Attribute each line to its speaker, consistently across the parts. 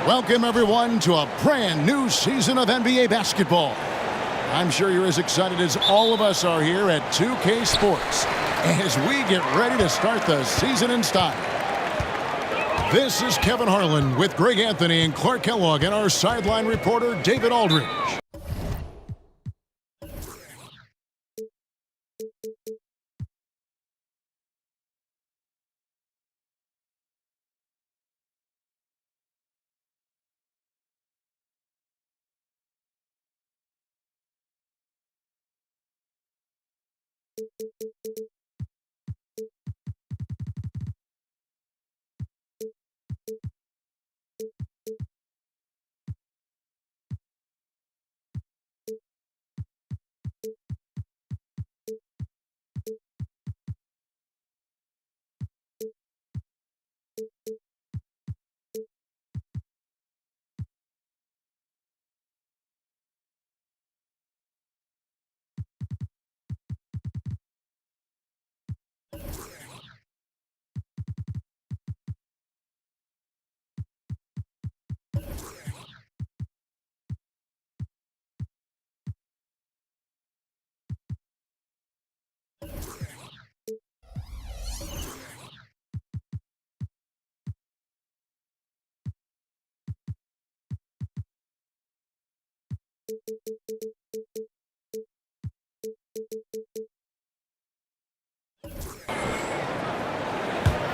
Speaker 1: Welcome, everyone, to a brand new season of NBA basketball. I'm sure you're as excited as all of us are here at 2K Sports as we get ready to start the season in style. This is Kevin Harlan with Greg Anthony and Clark Kellogg and our sideline reporter, David Aldridge.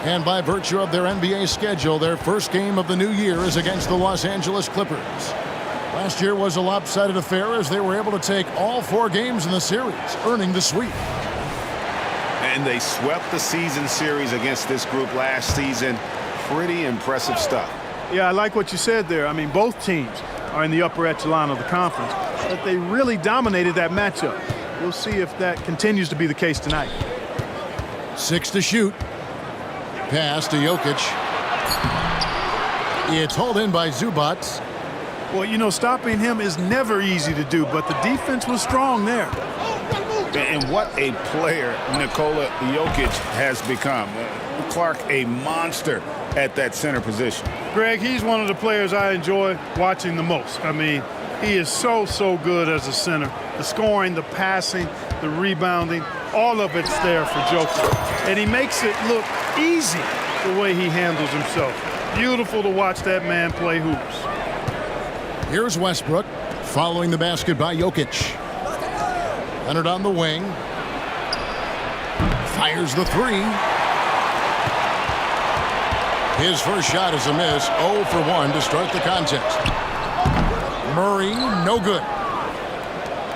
Speaker 1: And by virtue of their NBA schedule, their first game of the new year is against the Los Angeles Clippers. Last year was a lopsided affair as they were able to take all 4 games in the series, earning the sweep.
Speaker 2: And they swept the season series against this group last season. Pretty impressive stuff.
Speaker 3: Yeah, I like what you said there. I mean, both teams are in the upper echelon of the conference, but they really dominated that matchup. We'll see if that continues to be the case tonight.
Speaker 1: 6 to shoot. Pass to Jokic. It's hauled in by Zubac.
Speaker 3: Well, you know, stopping him is never easy to do, but the defense was strong there.
Speaker 2: And what a player Nikola Jokic has become. Clark, a monster at that center position.
Speaker 3: Greg, he's one of the players I enjoy watching the most. I mean, he is so good as a center. The scoring, the passing, the rebounding, all of it's there for Jokic. And he makes it look easy the way he handles himself. Beautiful to watch that man play hoops.
Speaker 1: Here's Westbrook following the basket by Jokic. Leonard on the wing. Fires the 3. His first shot is a miss. 0 for 1 to start the contest. Murray, no good.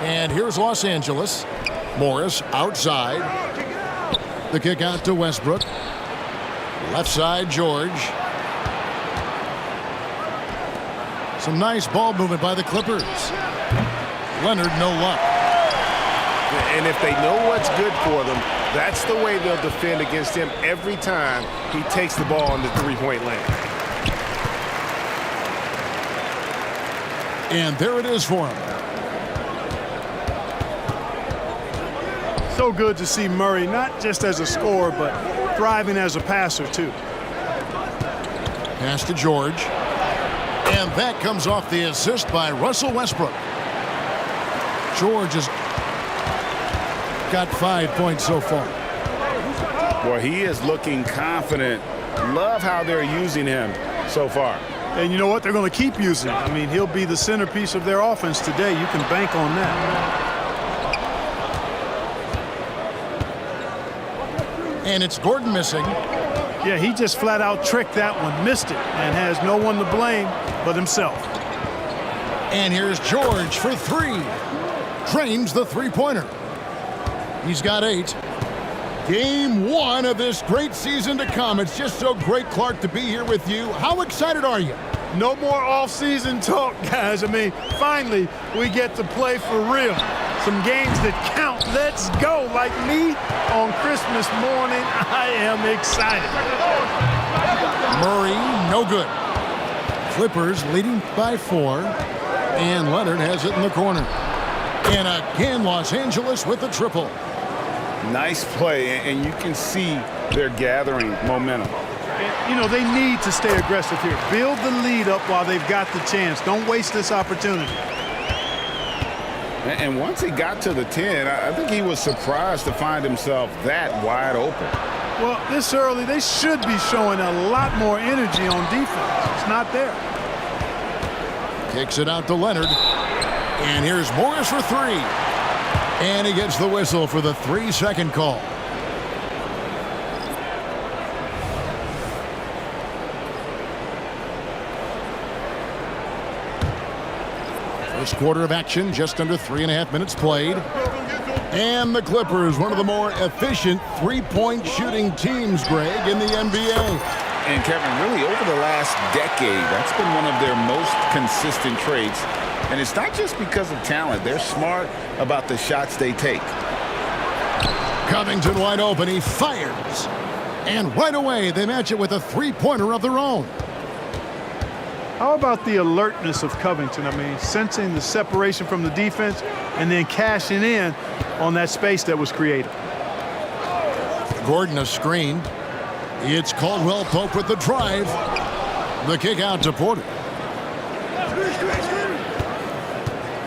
Speaker 1: And here's Los Angeles. Morris outside. The kick out to Westbrook. Left side, George. Some nice ball movement by the Clippers. Leonard, no luck.
Speaker 2: And if they know what's good for them, that's the way they'll defend against him every time he takes the ball in the three-point lane.
Speaker 1: And there it is for him.
Speaker 3: So good to see Murray, not just as a scorer, but thriving as a passer, too.
Speaker 1: Pass to George. And that comes off the assist by Russell Westbrook. George has got 5 points so far.
Speaker 2: Well, he is looking confident. Love how they're using him so far.
Speaker 3: And you know what? They're going to keep using him. I mean, he'll be the centerpiece of their offense today. You can bank on that.
Speaker 1: And it's Gordon missing.
Speaker 3: Yeah, he just flat out tricked that one, missed it, and has no one to blame but himself.
Speaker 1: And here's George for 3. Drains the three-pointer. He's got 8. Game 1 of this great season to come. It's just so great, Clark, to be here with you. How excited are you?
Speaker 3: No more off-season talk, guys. I mean, finally, we get to play for real. Some games that count. Let's go. Like me on Christmas morning, I am excited.
Speaker 1: Murray, no good. Clippers leading by 4. And Leonard has it in the corner. And again, Los Angeles with the triple.
Speaker 2: Nice play, and you can see they're gathering momentum.
Speaker 3: You know, they need to stay aggressive here. Build the lead up while they've got the chance. Don't waste this opportunity.
Speaker 4: And once he got to the 10, I think he was surprised to find himself that wide open.
Speaker 3: Well, this early, they should be showing a lot more energy on defense. It's not there.
Speaker 1: Kicks it out to Leonard. And here's Morris for three. And he gets the whistle for the 3-second call. First quarter of action, just under 3.5 minutes played. And the Clippers, one of the more efficient three-point shooting teams, Greg, in the NBA.
Speaker 4: And Kevin, really over the last decade, that's been one of their most consistent traits. And it's not just because of talent. They're smart about the shots they take.
Speaker 1: Covington wide open. He fires. And right away, they match it with a three-pointer of their own.
Speaker 3: How about the alertness of Covington? I mean, sensing the separation from the defense and then cashing in on that space that was created.
Speaker 1: Gordon a screen. It's Caldwell Pope with the drive. The kick out to Porter.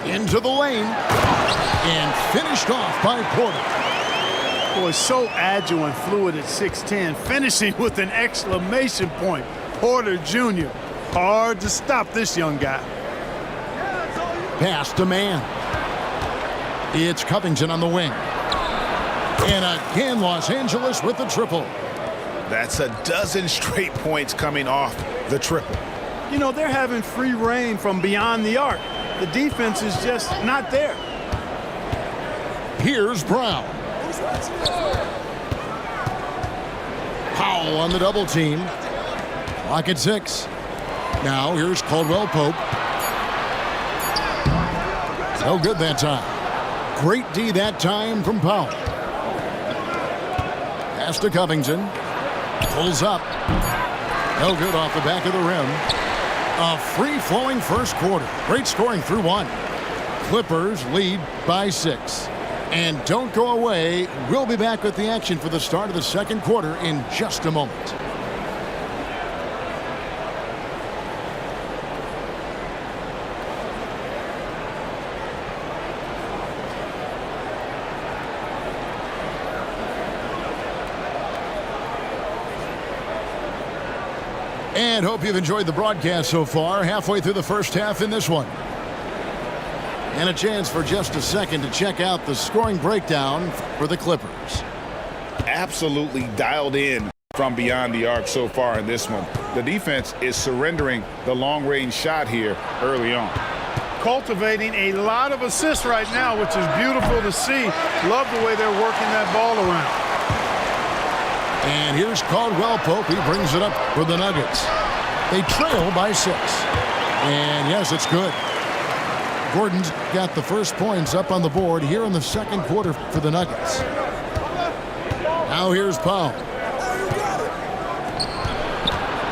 Speaker 1: Into the lane. And finished off by Porter.
Speaker 3: Boy, so agile and fluid at 6'10", finishing with an exclamation point. Porter Jr. Hard to stop this young guy.
Speaker 1: Pass to man. It's Covington on the wing. And again, Los Angeles with the triple.
Speaker 2: That's a dozen straight points coming off the triple.
Speaker 3: You know, they're having free reign from beyond the arc. The defense is just not there.
Speaker 1: Here's Brown. Powell on the double team. Clock at 6. Now here's Caldwell Pope. No good that time. Great D that time from Powell. Pass to Covington. Pulls up. No good off the back of the rim. A free-flowing first quarter. Great scoring through one. Clippers lead by 6. And don't go away. We'll be back with the action for the start of the second quarter in just a moment. And hope you've enjoyed the broadcast so far. Halfway through the first half in this one. And a chance for just a second to check out the scoring breakdown for the Clippers.
Speaker 4: Absolutely dialed in from beyond the arc so far in this one. The defense is surrendering the long-range shot here early on.
Speaker 3: Cultivating a lot of assists right now, which is beautiful to see. Love the way they're working that ball around.
Speaker 1: And here's Caldwell Pope. He brings it up for the Nuggets. They trail by 6. And yes, it's good. Gordon's got the first points up on the board here in the second quarter for the Nuggets. Now here's Powell.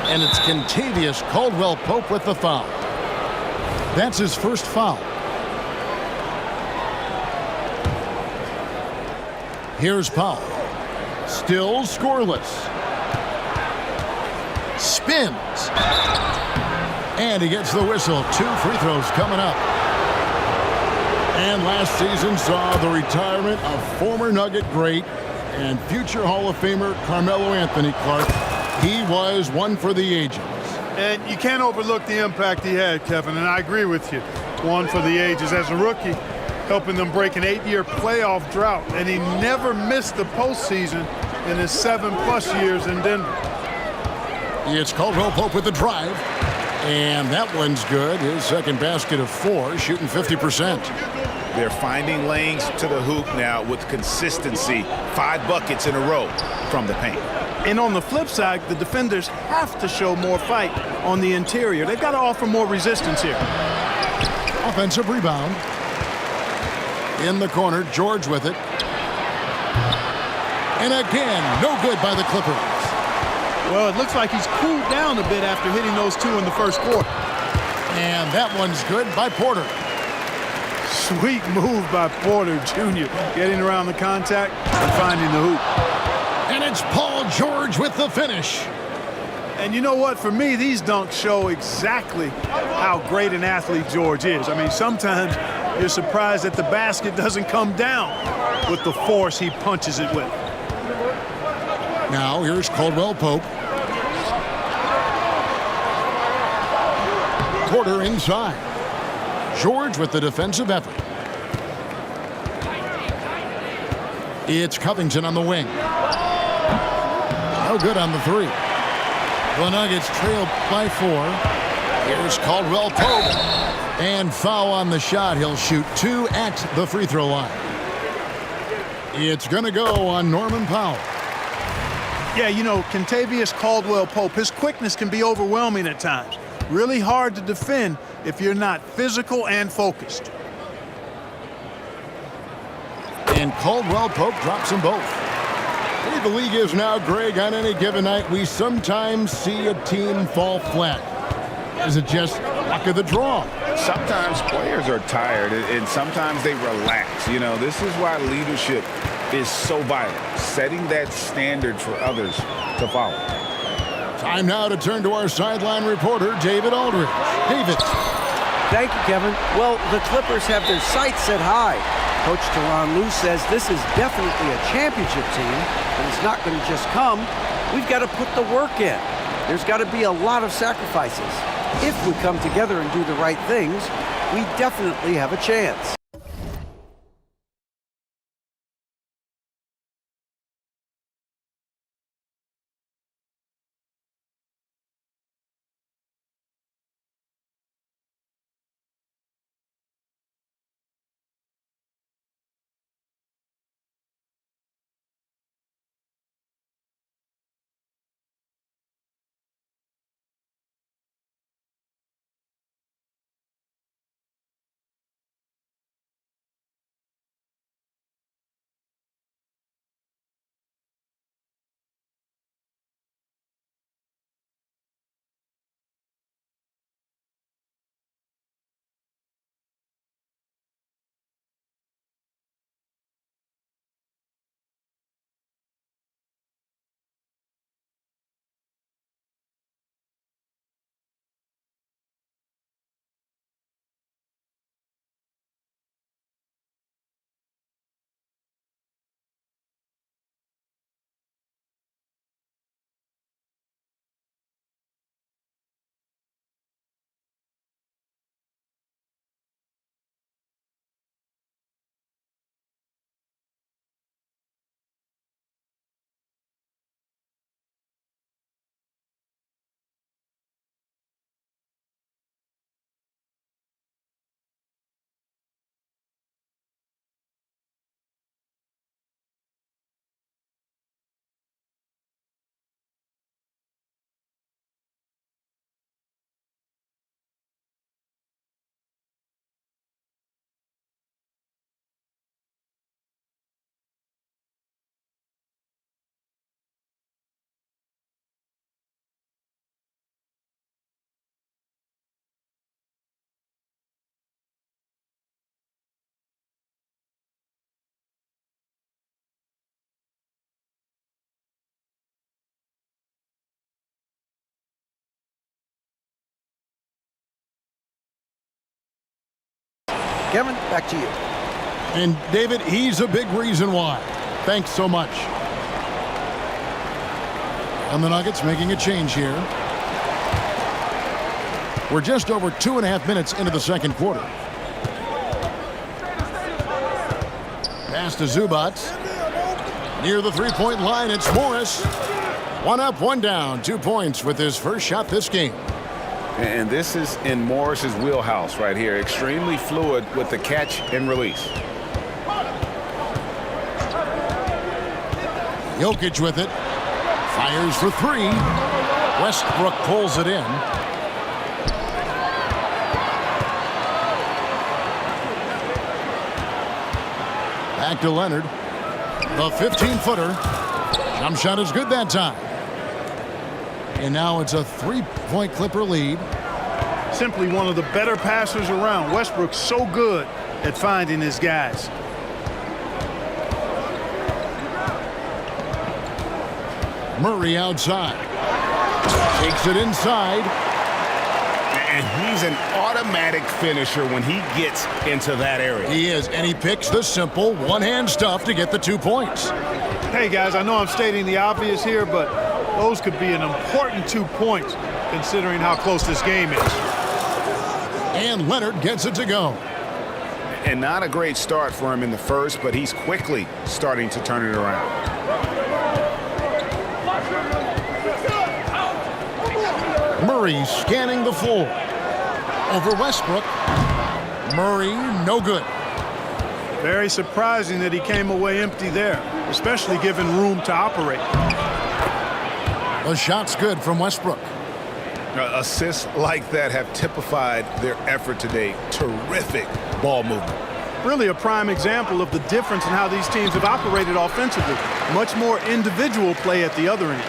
Speaker 1: And it's Kentavious Caldwell Pope with the foul. That's his first foul. Here's Powell. Still scoreless. Spins. And he gets the whistle. 2 free throws coming up. And last season saw the retirement of former Nugget great and future Hall of Famer Carmelo Anthony Clark. He was one for the ages.
Speaker 3: And you can't overlook the impact he had, Kevin, and I agree with you. One for the ages. As a rookie, helping them break an 8-year playoff drought, and he never missed the postseason in his 7+ years in Denver.
Speaker 1: It's Caldwell Pope with the drive, and that one's good. His second basket of 4, shooting 50%.
Speaker 2: They're finding lanes to the hoop now with consistency. 5 buckets in a row from the paint.
Speaker 3: And on the flip side, the defenders have to show more fight on the interior. They've got to offer more resistance here.
Speaker 1: Offensive rebound. In the corner, George with it. And again, no good by the Clippers.
Speaker 3: Well, it looks like he's cooled down a bit after hitting those 2 in the first quarter.
Speaker 1: And that one's good by Porter.
Speaker 3: Sweet move by Porter Jr. Getting around the contact and finding the hoop.
Speaker 1: And it's Paul George with the finish.
Speaker 3: And you know what? For me, these dunks show exactly how great an athlete George is. I mean, sometimes you're surprised that the basket doesn't come down with the force he punches it with.
Speaker 1: Now here's Caldwell Pope. Porter inside. George with the defensive effort. It's Covington on the wing. No good on the three. The Nuggets trail by 4. Here's Caldwell Pope. And foul on the shot. He'll shoot 2 at the free throw line. It's going to go on Norman Powell.
Speaker 3: Yeah, you know, Kentavious Caldwell-Pope, his quickness can be overwhelming at times. Really hard to defend if you're not physical and focused.
Speaker 1: And Caldwell Pope drops them both. The way the league is now, Greg, on any given night, we sometimes see a team fall flat. Is it just luck of the draw?
Speaker 4: Sometimes players are tired, and sometimes they relax. You know, this is why leadership is so vital, setting that standard for others to follow.
Speaker 1: Time now to turn to our sideline reporter, David Aldridge. David.
Speaker 5: Thank you, Kevin. Well, the Clippers have their sights set high. Coach Tyronn Lue says this is definitely a championship team, and it's not going to just come. We've got to put the work in. There's got to be a lot of sacrifices. If we come together and do the right things, we definitely have a chance. Kevin, back to you.
Speaker 1: And David, he's a big reason why. Thanks so much. And the Nuggets making a change here. We're just over 2.5 minutes into the second quarter. Pass to Zubac. Near the three-point line, it's Morris. 1 up, 1 down. 2 points with his first shot this game.
Speaker 4: And this is in Morris's wheelhouse right here. Extremely fluid with the catch and release.
Speaker 1: Jokic with it. Fires for 3. Westbrook pulls it in. Back to Leonard. The 15-footer. Jump shot is good that time. And now it's a 3-point Clipper lead.
Speaker 3: Simply one of the better passers around. Westbrook's so good at finding his guys.
Speaker 1: Murray outside. Takes it inside.
Speaker 2: And he's an automatic finisher when he gets into that area.
Speaker 1: He is, and he picks the simple one-hand stuff to get the 2 points.
Speaker 3: Hey, guys, I know I'm stating the obvious here, but those could be an important 2 points considering how close this game is.
Speaker 1: And Leonard gets it to go.
Speaker 2: And not a great start for him in the first, but he's quickly starting to turn it around.
Speaker 1: Murray scanning the floor. Over Westbrook. Murray, no good.
Speaker 3: Very surprising that he came away empty there, especially given room to operate.
Speaker 1: The shot's good from Westbrook.
Speaker 2: Assists like that have typified their effort today. Terrific ball movement.
Speaker 3: Really a prime example of the difference in how these teams have operated offensively. Much more individual play at the other end.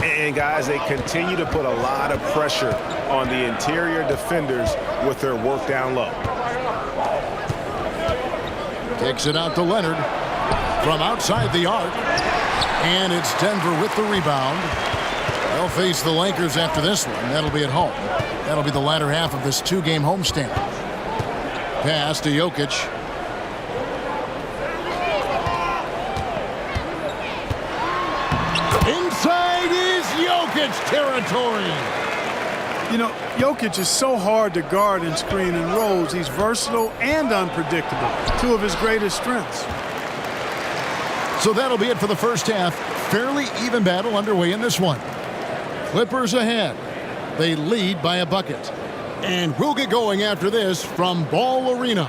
Speaker 2: And guys, they continue to put a lot of pressure on the interior defenders with their work down low.
Speaker 1: Takes it out to Leonard from outside the arc. And it's Denver with the rebound. They'll face the Lakers after this one. That'll be at home. That'll be the latter half of this 2-game homestand. Pass to Jokic. Inside is Jokic territory.
Speaker 3: You know, Jokic is so hard to guard and screen and rolls. He's versatile and unpredictable. 2 of his greatest strengths.
Speaker 1: So that'll be it for the first half. Fairly even battle underway in this one. Clippers ahead. They lead by a bucket. And we'll get going after this from Ball Arena.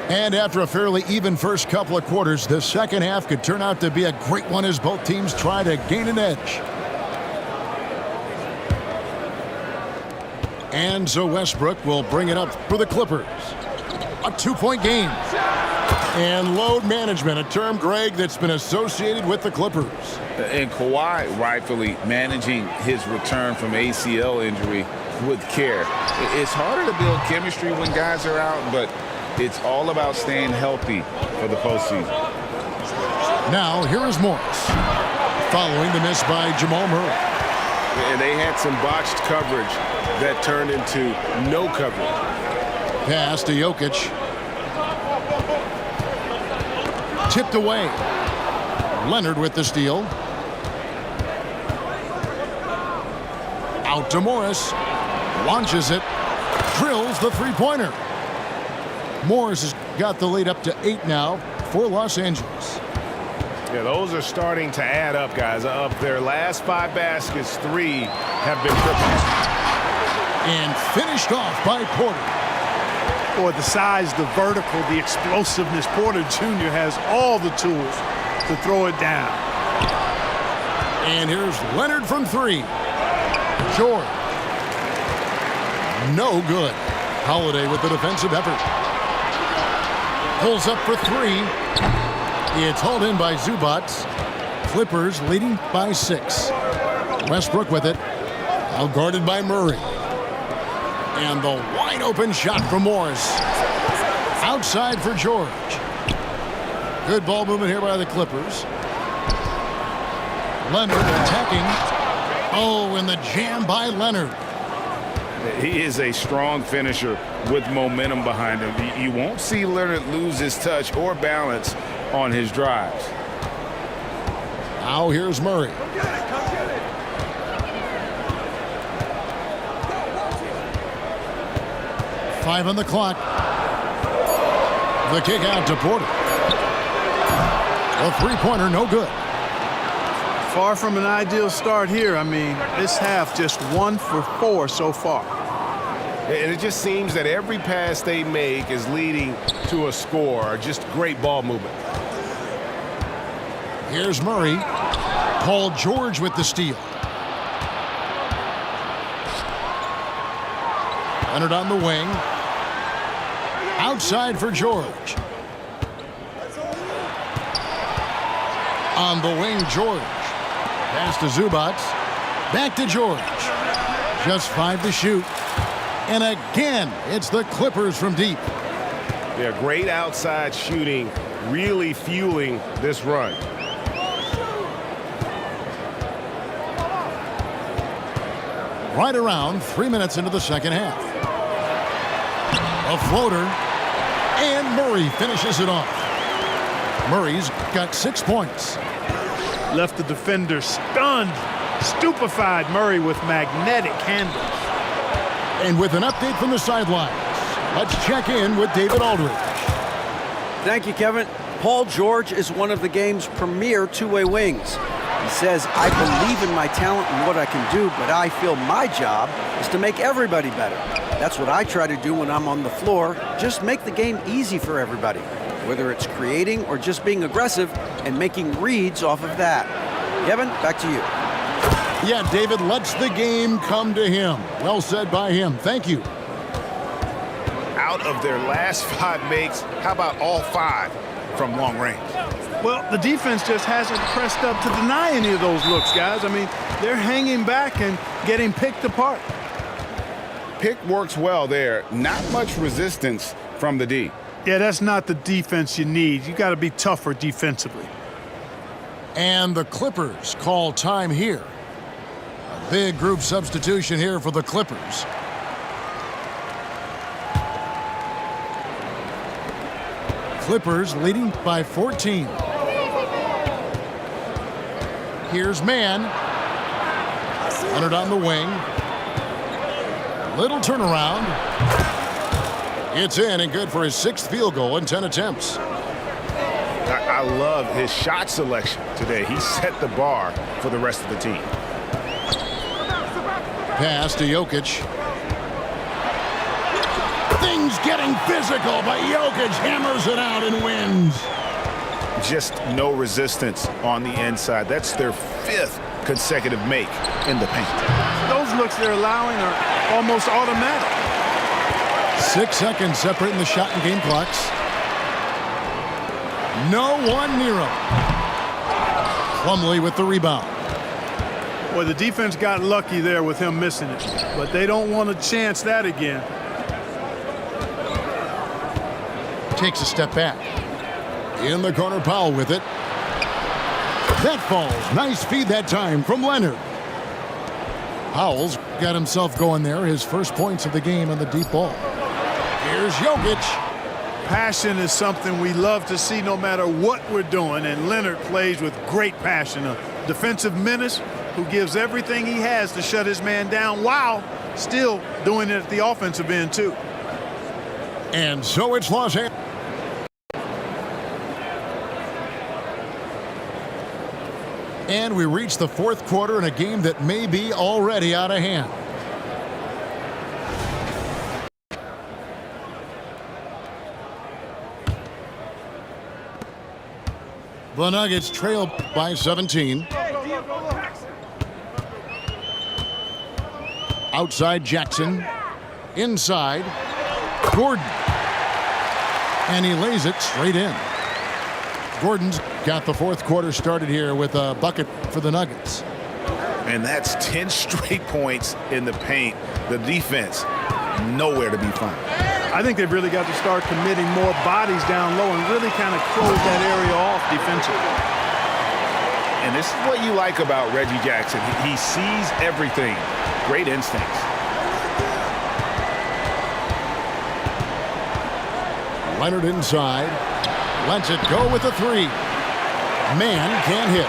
Speaker 1: And after a fairly even first couple of quarters, the second half could turn out to be a great one as both teams try to gain an edge. And so Westbrook will bring it up for the Clippers. A 2-point game. And load management, a term, Greg, that's been associated with the Clippers.
Speaker 4: And Kawhi rightfully managing his return from ACL injury with care. It's harder to build chemistry when guys are out, but it's all about staying healthy for the postseason.
Speaker 1: Now, here is Morris, following the miss by Jamal Murray.
Speaker 2: And they had some botched coverage that turned into no coverage.
Speaker 1: Pass to Jokic. Tipped away. Leonard with the steal. Out to Morris. Launches it. Drills the three-pointer. Morris has got the lead up to 8 now for Los Angeles.
Speaker 2: Yeah, those are starting to add up, guys. Of their last 5 baskets, 3 have been triples.
Speaker 1: And finished off by Porter.
Speaker 3: Boy, the size, the vertical, the explosiveness. Porter Jr. has all the tools to throw it down.
Speaker 1: And here's Leonard from 3. George. No good. Holiday with the defensive effort. Pulls up for 3. It's hauled in by Zubac. Clippers leading by 6. Westbrook with it. Now guarded by Murray. And the wide open shot from Morris. Outside for George. Good ball movement here by the Clippers. Leonard attacking. Oh, and the jam by Leonard.
Speaker 2: He is a strong finisher with momentum behind him. You won't see Leonard lose his touch or balance on his drives.
Speaker 1: Now here's Murray. Five on the clock. The kick out to Porter. A three-pointer, no good.
Speaker 3: Far from an ideal start here. I mean, this half just 1 for 4 so far.
Speaker 2: And it just seems that every pass they make is leading to a score, or just great ball movement.
Speaker 1: Here's Murray. Paul George with the steal. Leonard on the wing. Outside for George. On the wing, George. Pass to Zubac. Back to George. Just 5 to shoot. And again, it's the Clippers from deep.
Speaker 2: Yeah, great outside shooting really fueling this run.
Speaker 1: Right around 3 minutes into the second half. A floater, and Murray finishes it off. Murray's got 6 points.
Speaker 3: Left the defender stunned, stupefied. Murray with magnetic handles.
Speaker 1: And with an update from the sidelines, let's check in with David Aldridge.
Speaker 5: Thank you, Kevin. Paul George is one of the game's premier two-way wings. He says, I believe in my talent and what I can do, but I feel my job is to make everybody better. That's what I try to do when I'm on the floor. Just make the game easy for everybody, whether it's creating or just being aggressive and making reads off of that. Kevin, back to you.
Speaker 1: Yeah, David lets the game come to him. Well said by him. Thank you.
Speaker 4: Out of their last 5 makes, how about all 5 from long range?
Speaker 3: Well, the defense just hasn't pressed up to deny any of those looks, guys. I mean, they're hanging back and getting picked apart.
Speaker 4: Pick works well there. Not much resistance from the D.
Speaker 3: Yeah, that's not the defense you need. You got to be tougher defensively.
Speaker 1: And the Clippers call time here. A big group substitution here for the Clippers. Clippers leading by 14. Here's Mann. Leonard on the wing. Little turnaround. It's in and good for his 6th field goal in 10 attempts.
Speaker 2: I love his shot selection today. He set the bar for the rest of the team.
Speaker 1: Pass to Jokic. Things getting physical, but Jokic hammers it out and wins.
Speaker 2: Just no resistance on the inside. That's their 5th consecutive make in the paint.
Speaker 3: Those looks they're allowing are almost automatic.
Speaker 1: 6 seconds separating the shot and game clocks. No one near him. Plumlee with the rebound.
Speaker 3: Well, the defense got lucky there with him missing it, but they don't want to chance that again.
Speaker 1: Takes a step back. In the corner, Powell with it. That falls. Nice feed that time from Leonard. Powell's got himself going there. His first points of the game on the deep ball. Here's Jokic.
Speaker 3: Passion is something we love to see no matter what we're doing, and Leonard plays with great passion. A defensive menace who gives everything he has to shut his man down while still doing it at the offensive end, too.
Speaker 1: And so it's Los Angeles. And we reach the 4th quarter in a game that may be already out of hand. The Nuggets trail by 17. Outside Jackson. Inside Gordon. And he lays it straight in. Gordon's got the 4th quarter started here with a bucket for the Nuggets.
Speaker 4: And that's 10 straight points in the paint. The defense, nowhere to be found.
Speaker 3: I think they've really got to start committing more bodies down low and really kind of close that area off defensively.
Speaker 4: And this is what you like about Reggie Jackson. He sees everything. Great instincts.
Speaker 1: Leonard inside. Lets it go with a 3. Man can't hit.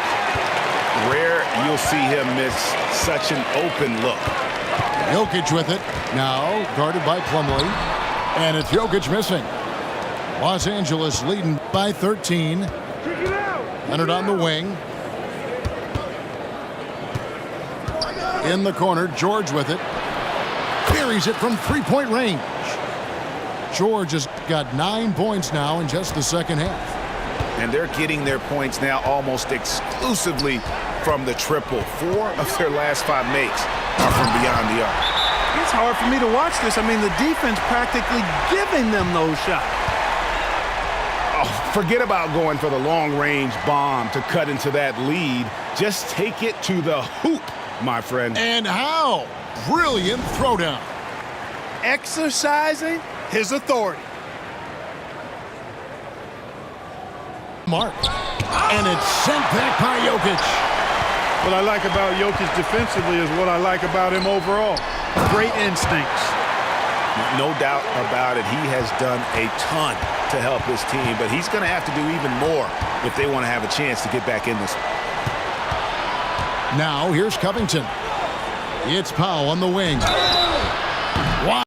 Speaker 4: Rare you'll see him miss such an open look.
Speaker 1: Jokic with it. Now guarded by Plumlee. And it's Jokic missing. Los Angeles leading by 13. Leonard on the wing. In the corner, George with it. Buries it from 3-point range. George has got 9 points now in just the second half.
Speaker 4: And they're getting their points now almost exclusively from the triple. 4 of their last 5 makes are from beyond the arc.
Speaker 3: It's hard for me to watch this. I mean, the defense practically giving them those shots.
Speaker 2: Oh, forget about going for the long-range bomb to cut into that lead. Just take it to the hoop, my friend.
Speaker 1: And how? Brilliant throwdown.
Speaker 3: Exercising his authority.
Speaker 1: mark. And it's sent back by Jokic.
Speaker 3: What I like about Jokic defensively is what I like about him overall. Great instincts.
Speaker 2: No doubt about it. He has done a ton to help his team, but he's going to have to do even more if they want to have a chance to get back in this.
Speaker 1: Now here's Covington. It's Powell on the wing. Wow.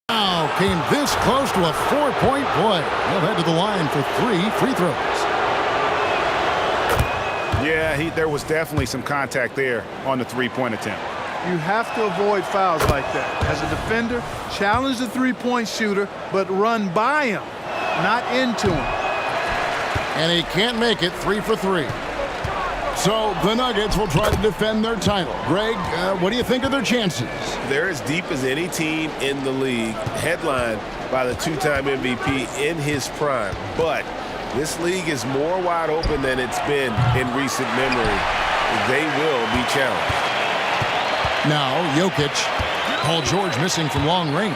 Speaker 1: Now came this close to a 4-point play. They'll head to the line for 3 free throws.
Speaker 2: Yeah, there was definitely some contact there on the three-point attempt.
Speaker 3: You have to avoid fouls like that. As a defender, challenge the three-point shooter, but run by him, not into him.
Speaker 1: And he can't make it. 3 for 3. So the Nuggets will try to defend their title. Greg, what do you think of their chances?
Speaker 2: They're as deep as any team in the league, headlined by the two-time MVP in his prime. But this league is more wide open than it's been in recent memory. They will be challenged.
Speaker 1: Now, Jokic. Paul George missing from long range.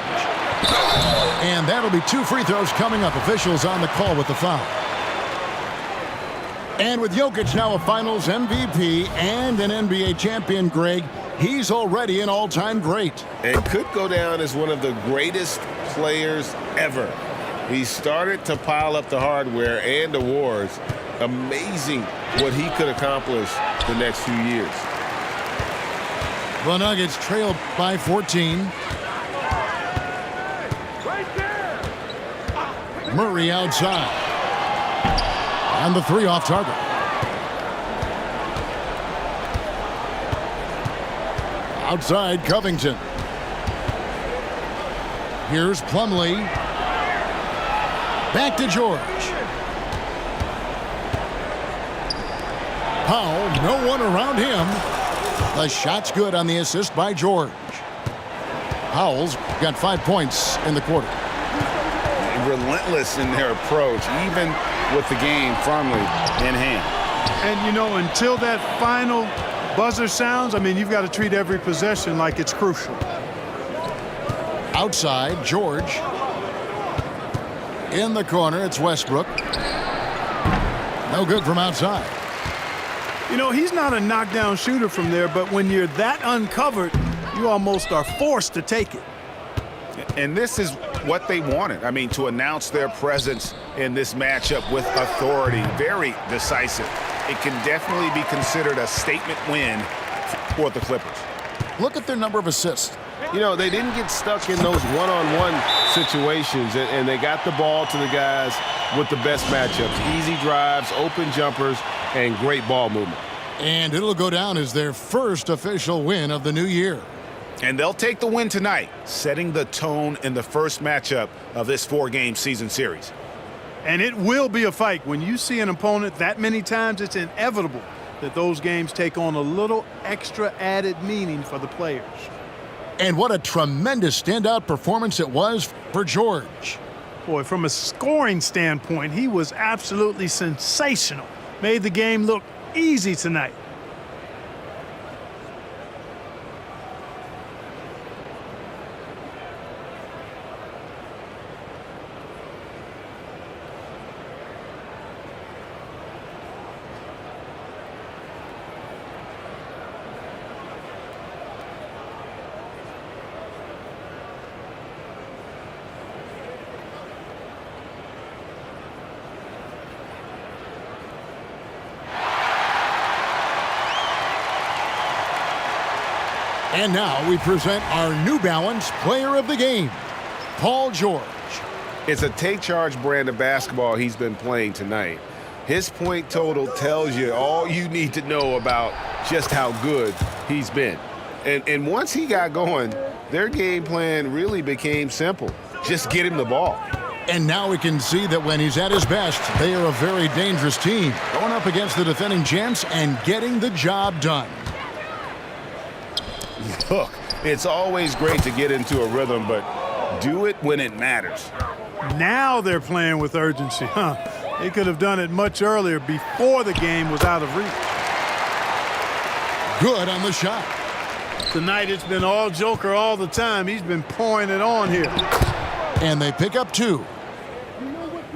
Speaker 1: And that'll be 2 free throws coming up. Officials on the call with the foul. And with Jokic now a Finals MVP and an NBA champion, Greg, he's already an all-time great.
Speaker 2: And could go down as one of the greatest players ever. He started to pile up the hardware and awards. Amazing what he could accomplish the next few years.
Speaker 1: The Nuggets trail by 14. Murray outside. And the 3 off target. Outside, Covington. Here's Plumlee. Back to George. Powell, no one around him. The shot's good on the assist by George. Powell's got 5 points in the quarter.
Speaker 4: Relentless in their approach, even with the game firmly in hand.
Speaker 3: And, you know, until that final buzzer sounds, I mean, you've got to treat every possession like it's crucial.
Speaker 1: Outside, George. In the corner, it's Westbrook. No good from outside.
Speaker 3: You know, he's not a knockdown shooter from there, but when you're that uncovered, you almost are forced to take it.
Speaker 2: And this is what they wanted. I mean, to announce their presence in this matchup with authority, very decisive. It can definitely be considered a statement win for the Clippers.
Speaker 1: Look at their number of assists.
Speaker 2: You know, they didn't get stuck in those one-on-one situations, and they got the ball to the guys with the best matchups. Easy drives, open jumpers, and great ball movement.
Speaker 1: And it'll go down as their first official win of the new year.
Speaker 2: And they'll take the win tonight, setting the tone in the first matchup of this 4-game season series.
Speaker 3: And it will be a fight. When you see an opponent that many times, it's inevitable that those games take on a little extra added meaning for the players.
Speaker 1: And what a tremendous standout performance it was for George.
Speaker 3: Boy, from a scoring standpoint, he was absolutely sensational. Made the game look easy tonight.
Speaker 1: And now we present our New Balance Player of the Game, Paul George.
Speaker 2: It's a take-charge brand of basketball he's been playing tonight. His point total tells you all you need to know about just how good he's been. And once he got going, their game plan really became simple. Just get him the ball.
Speaker 1: And now we can see that when he's at his best, they are a very dangerous team. Going up against the defending champs and getting the job done.
Speaker 4: Look, it's always great to get into a rhythm, but do it when it matters.
Speaker 3: Now they're playing with urgency, huh? They could have done it much earlier before the game was out of reach.
Speaker 1: Good on the shot.
Speaker 3: Tonight it's been all Joker all the time. He's been pouring it on here.
Speaker 1: And they pick up 2.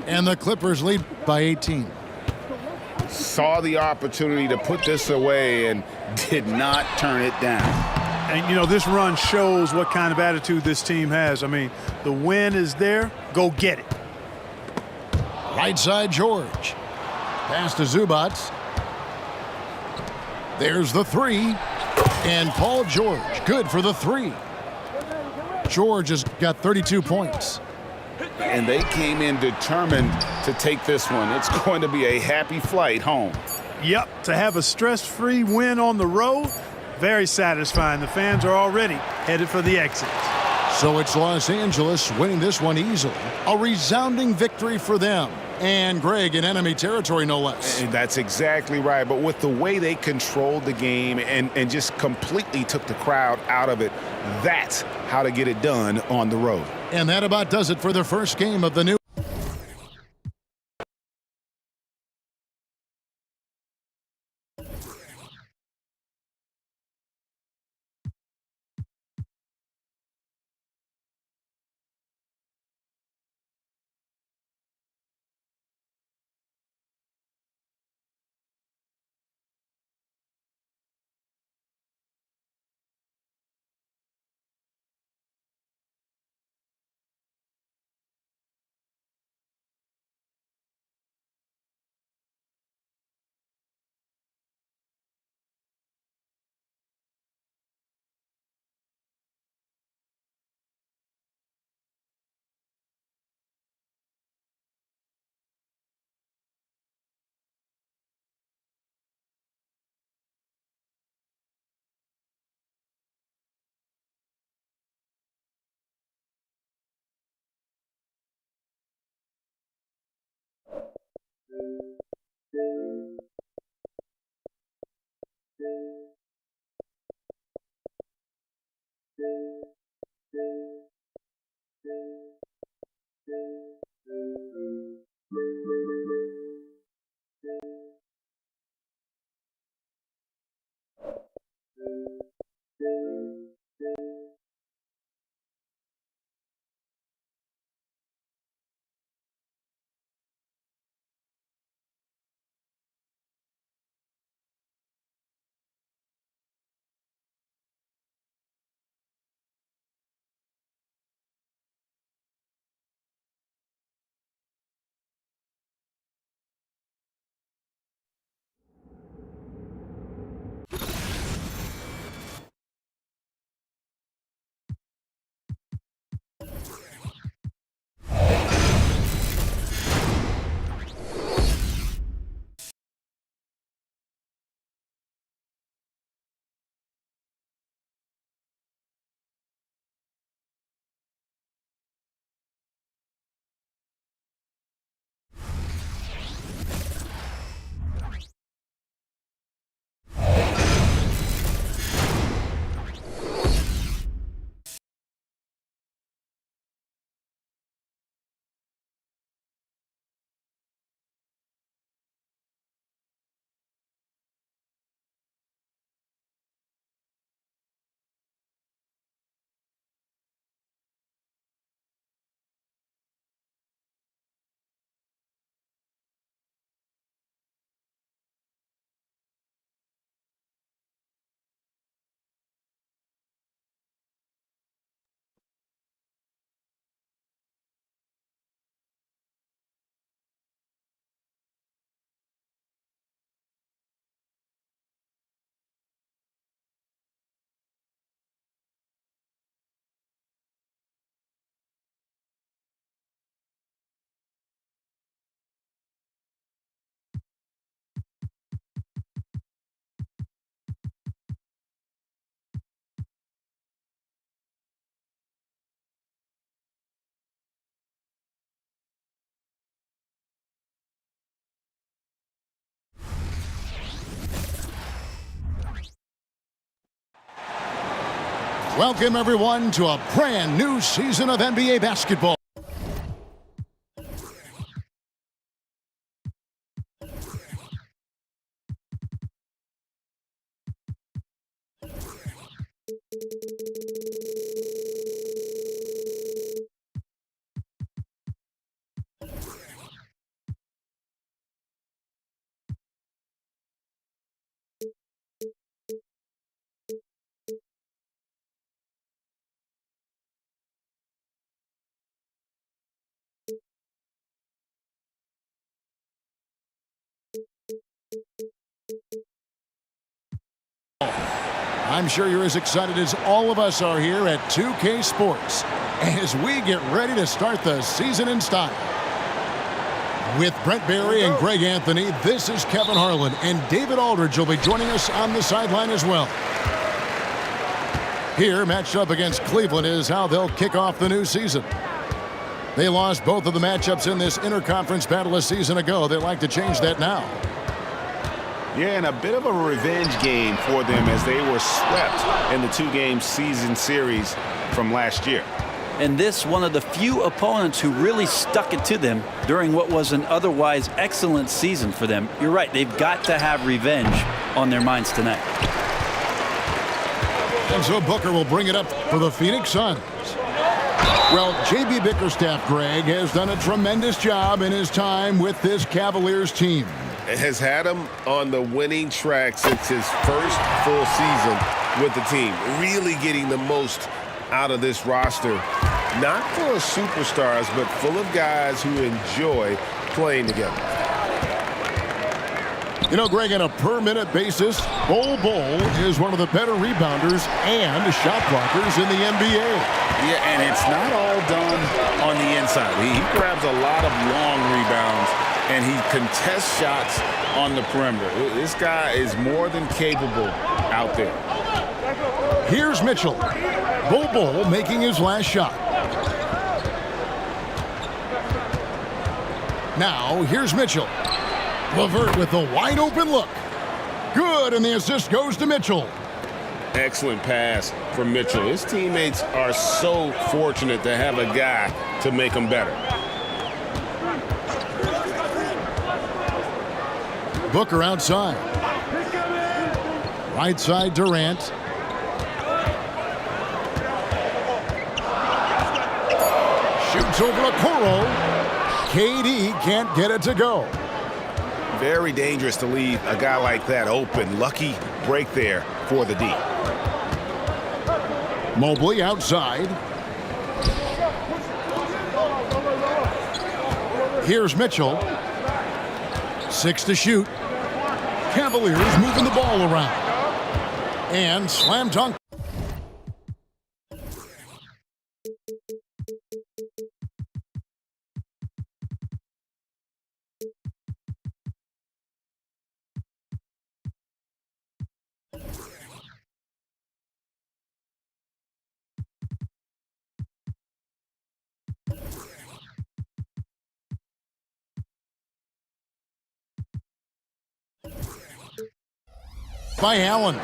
Speaker 1: And the Clippers lead by 18.
Speaker 4: Saw the opportunity to put this away and did not turn it down.
Speaker 3: And, you know, this run shows what kind of attitude this team has. I mean, the win is there. Go get it.
Speaker 1: Right side, George. Pass to Zubats. There's the 3. And Paul George, good for the 3. George has got 32 points.
Speaker 4: And they came in determined to take this one. It's going to be a happy flight home.
Speaker 3: Yep, to have a stress-free win on the road, very satisfying. The fans are already headed for the exit.
Speaker 1: So it's Los Angeles winning this one easily. A resounding victory for them. And Greg in enemy territory, no less.
Speaker 4: And that's exactly right. But with the way they controlled the game and just completely took the crowd out of it, that's how to get it done on the road.
Speaker 1: And that about does it for the first game of the new Welcome, everyone, to a brand new season of NBA basketball. I'm sure you're as excited as all of us are here at 2K Sports as we get ready to start the season in style. With Brent Barry and Greg Anthony, this is Kevin Harlan, and David Aldridge will be joining us on the sideline as well. Here, matched up against Cleveland, is how they'll kick off the new season. They lost both of the matchups in this interconference battle a season ago. They'd like to change that now.
Speaker 2: Yeah, and a bit of a revenge game for them as they were swept in the two-game season series from last year.
Speaker 6: And this one of the few opponents who really stuck it to them during what was an otherwise excellent season for them. You're right, they've got to have revenge on their minds tonight.
Speaker 1: And so Booker will bring it up for the Phoenix Suns. Well, J.B. Bickerstaff, Greg, has done a tremendous job in his time with this Cavaliers team.
Speaker 2: Has had him on the winning track since his first full season with the team. Really getting the most out of this roster. Not full of superstars, but full of guys who enjoy playing together.
Speaker 1: You know, Greg, on a per-minute basis, Bol is one of the better rebounders and shot blockers in the NBA.
Speaker 4: Yeah, and it's not all done on the inside. He grabs a lot of long rebounds, and he contests shots on the perimeter. This guy is more than capable out there.
Speaker 1: Here's Mitchell. Bol making his last shot. Now, here's Mitchell. LeVert with the wide open look. Good, and the assist goes to Mitchell.
Speaker 2: Excellent pass from Mitchell. His teammates are so fortunate to have a guy to make them better.
Speaker 1: Booker outside. Right side, Durant. Shoots over Okoro. KD can't get it to go.
Speaker 2: Very dangerous to leave a guy like that open. Lucky break there for the D.
Speaker 1: Mobley outside. Here's Mitchell. 6 to shoot. Cavaliers moving the ball around. And slam dunk. By Allen.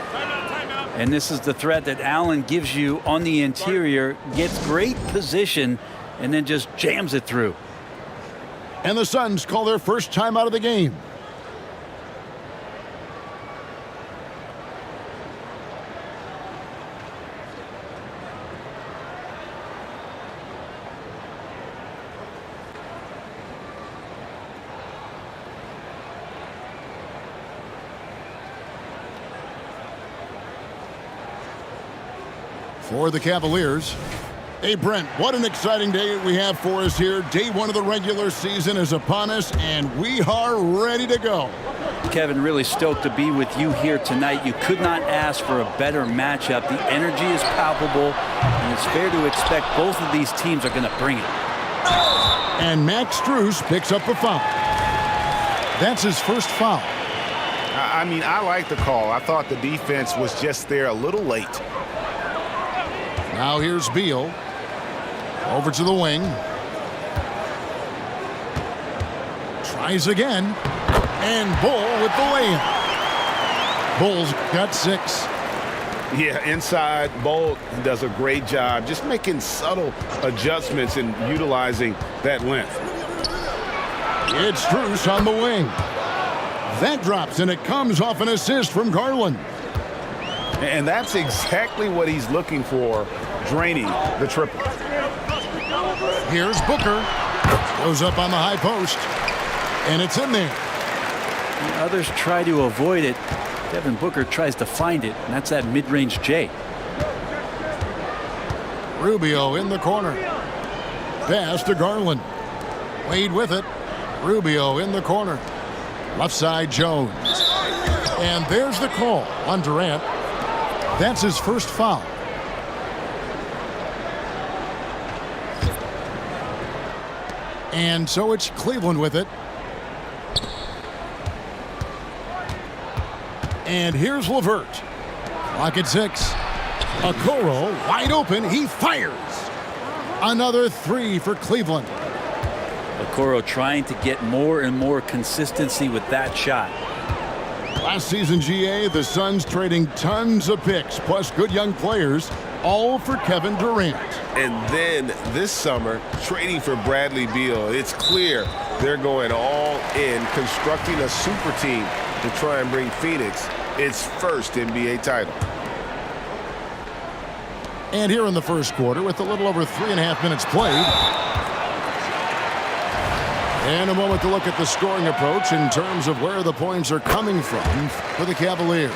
Speaker 6: And this is the threat that Allen gives you on the interior, gets great position, and then just jams it through.
Speaker 1: And the Suns call their first time out of the game. For the Cavaliers. Hey, Brent, what an exciting day we have for us here. Day one of the regular season is upon us, and we are ready to go.
Speaker 6: Kevin, really stoked to be with you here tonight. You could not ask for a better matchup. The energy is palpable, and it's fair to expect both of these teams are going to bring it.
Speaker 1: And Max Strus picks up the foul. That's his first foul.
Speaker 2: I mean, I like the call. I thought the defense was just there a little late.
Speaker 1: Now here's Beal. Over to the wing. Tries again. And Bull with the layup. Bull's got 6.
Speaker 4: Yeah, inside, Bolt does a great job just making subtle adjustments and utilizing that length.
Speaker 1: It's Strus on the wing. That drops, and it comes off an assist from Garland.
Speaker 4: And that's exactly what he's looking for, draining the triple.
Speaker 1: Here's Booker. Goes up on the high post, and it's in there.
Speaker 6: Others try to avoid it. Devin Booker tries to find it, and that's that mid-range J.
Speaker 1: Rubio in the corner. Pass to Garland. Wade with it. Rubio in the corner. Left side, Jones. And there's the call on Durant. That's his first foul. And so it's Cleveland with it. And here's LeVert. Clock at 6. Okoro wide open. He fires. Another three for Cleveland.
Speaker 6: Okoro trying to get more and more consistency with that shot.
Speaker 1: Last season, GA, the Suns trading tons of picks, plus good young players, all for Kevin Durant.
Speaker 2: And then this summer, trading for Bradley Beal. It's clear they're going all in, constructing a super team to try and bring Phoenix its first NBA title.
Speaker 1: And here in the first quarter, with a little over 3.5 minutes played. And a moment to look at the scoring approach in terms of where the points are coming from for the Cavaliers.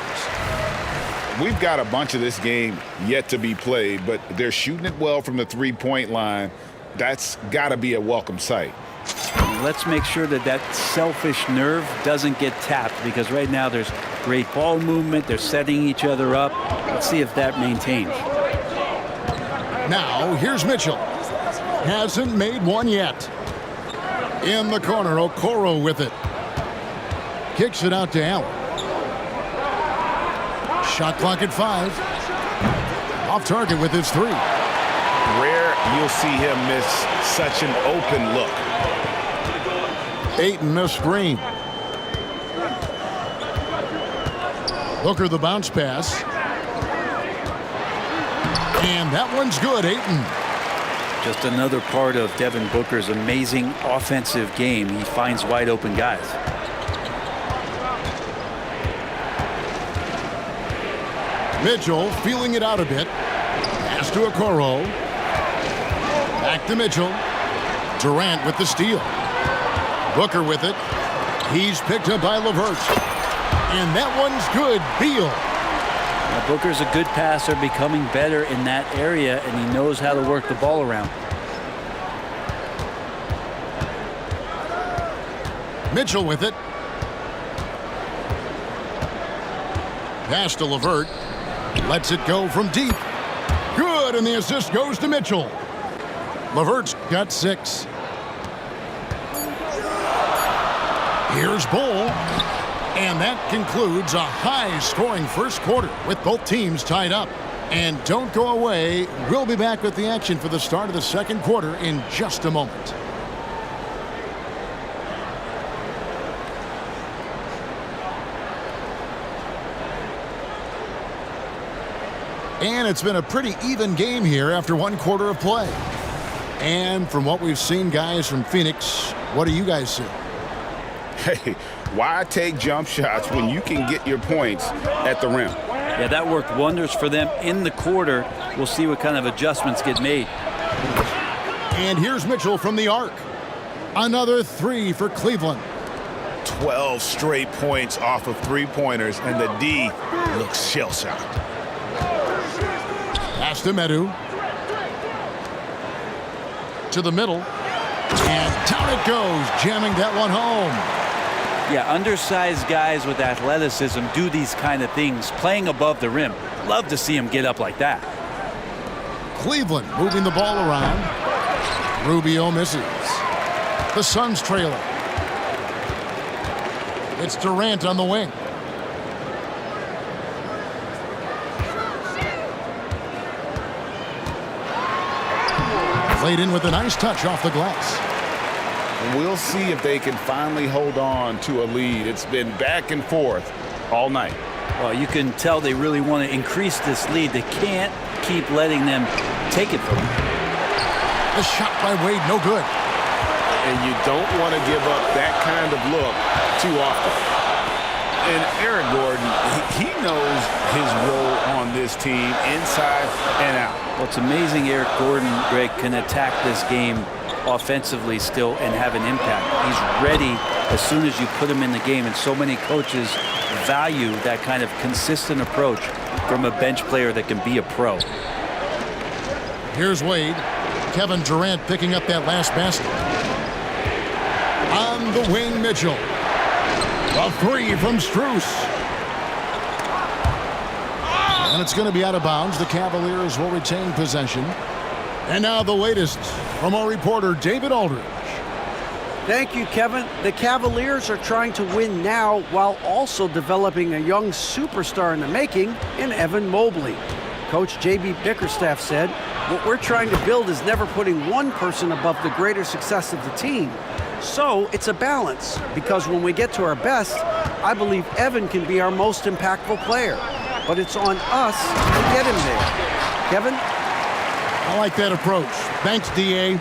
Speaker 4: We've got a bunch of this game yet to be played, but they're shooting it well from the three-point line. That's got to be a welcome sight.
Speaker 6: Let's make sure that that selfish nerve doesn't get tapped, because right now there's great ball movement. They're setting each other up. Let's see if that maintains.
Speaker 1: Now, here's Mitchell. Hasn't made one yet. In the corner, Okoro with it. Kicks it out to Allen. Shot clock at 5. Off target with his 3.
Speaker 2: Rare you'll see him miss such an open look.
Speaker 1: Ayton a screen. Booker the bounce pass. And that one's good, Ayton.
Speaker 6: Just another part of Devin Booker's amazing offensive game. He finds wide open guys.
Speaker 1: Mitchell feeling it out a bit. Pass to Okoro. Back to Mitchell. Durant with the steal. Booker with it. He's picked up by LeVert. And that one's good. Beal.
Speaker 6: Now, Booker's a good passer, becoming better in that area, and he knows how to work the ball around.
Speaker 1: Mitchell with it. Pass to LeVert. Lets it go from deep. Good, and the assist goes to Mitchell. LeVert's got 6. Here's Bull. And that concludes a high-scoring first quarter with both teams tied up. And don't go away. We'll be back with the action for the start of the second quarter in just a moment. And it's been a pretty even game here after one quarter of play. And from what we've seen, guys, from Phoenix, what do you guys see?
Speaker 4: Hey, why take jump shots when you can get your points at the rim?
Speaker 6: Yeah, that worked wonders for them in the quarter. We'll see what kind of adjustments get made.
Speaker 1: And here's Mitchell from the arc. Another 3 for Cleveland.
Speaker 2: 12 straight points off of three-pointers, and the D looks shell-shocked.
Speaker 1: Pass to Medu. To the middle. And down it goes, jamming that one home.
Speaker 6: Yeah, undersized guys with athleticism do these kind of things, playing above the rim. Love to see him get up like that.
Speaker 1: Cleveland moving the ball around. Rubio misses. The Suns trailing. It's Durant on the wing. Played in with a nice touch off the glass.
Speaker 4: We'll see if they can finally hold on to a lead. It's been back and forth all night.
Speaker 6: Well, you can tell they really want to increase this lead. They can't keep letting them take it from them.
Speaker 1: The shot by Wade, no good.
Speaker 2: And you don't want to give up that kind of look too often. And Eric Gordon, he knows his role on this team inside and out.
Speaker 6: Well, it's amazing Eric Gordon, Greg, can attack this game offensively still and have an impact. He's ready as soon as you put him in the game, and so many coaches value that kind of consistent approach from a bench player that can be a pro.
Speaker 1: Here's Wade. Kevin Durant picking up that last basket. On the wing, Mitchell. A three from Strus. And it's going to be out of bounds. The Cavaliers will retain possession. And now the latest from our reporter, David Aldridge.
Speaker 5: Thank you, Kevin. The Cavaliers are trying to win now while also developing a young superstar in the making in Evan Mobley. Coach J.B. Bickerstaff said, "What we're trying to build is never putting one person above the greater success of the team. So it's a balance, because when we get to our best, I believe Evan can be our most impactful player. But it's on us to get him there." Kevin?
Speaker 1: I like that approach. Thanks, D.A.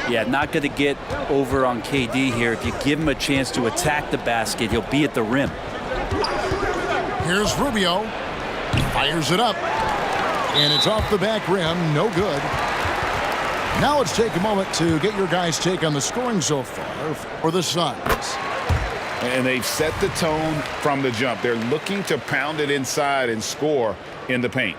Speaker 6: Yeah, not going to get over on KD here. If you give him a chance to attack the basket, he'll be at the rim.
Speaker 1: Here's Rubio. Fires it up. And it's off the back rim. No good. Now let's take a moment to get your guys' take on the scoring so far for the Suns.
Speaker 4: And they've set the tone from the jump. They're looking to pound it inside and score in the paint.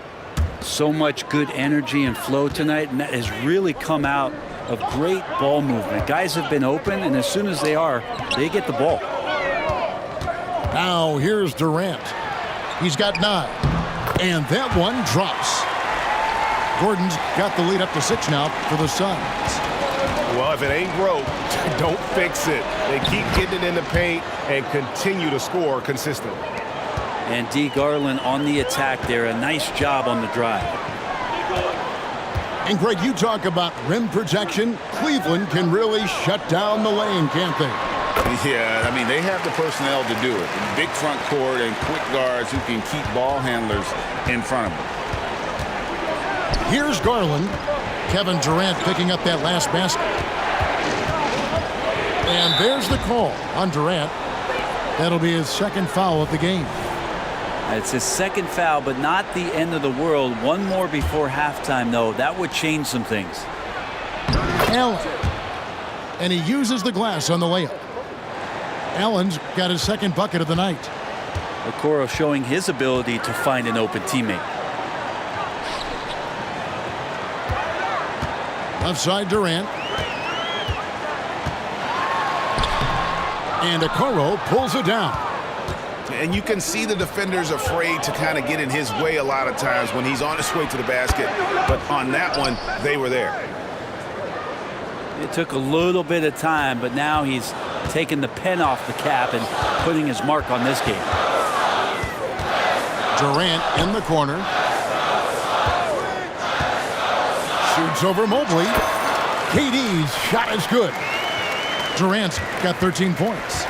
Speaker 6: So much good energy and flow tonight, and that has really come out of great ball movement. Guys have been open, and as soon as they are, they get the ball.
Speaker 1: Now here's Durant. He's got 9. And that one drops. Gordon's got the lead up to 6 now for the Suns.
Speaker 2: Well, if it ain't broke, don't fix it. They keep getting it in the paint and continue to score consistently.
Speaker 6: And D. Garland on the attack there. A nice job on the drive.
Speaker 1: And Greg, you talk about rim protection. Cleveland can really shut down the lane, can't they?
Speaker 4: Yeah, I mean, they have the personnel to do it. Big front court and quick guards who can keep ball handlers in front of them.
Speaker 1: Here's Garland. Kevin Durant picking up that last basket. And there's the call on Durant. That'll be his second foul of the game.
Speaker 6: It's his second foul, but not the end of the world. One more before halftime, though. That would change some things.
Speaker 1: Allen. And he uses the glass on the layup. Allen's got his second bucket of the night.
Speaker 6: Okoro showing his ability to find an open teammate.
Speaker 1: Left side, Durant. And Okoro pulls it down.
Speaker 2: And you can see the defenders afraid to kind of get in his way a lot of times when he's on his way to the basket. But on that one, they were there.
Speaker 6: It took a little bit of time, but now he's taking the pen off the cap and putting his mark on this game.
Speaker 1: Durant in the corner. Shoots over Mobley. KD's shot is good. Durant's got 13 points.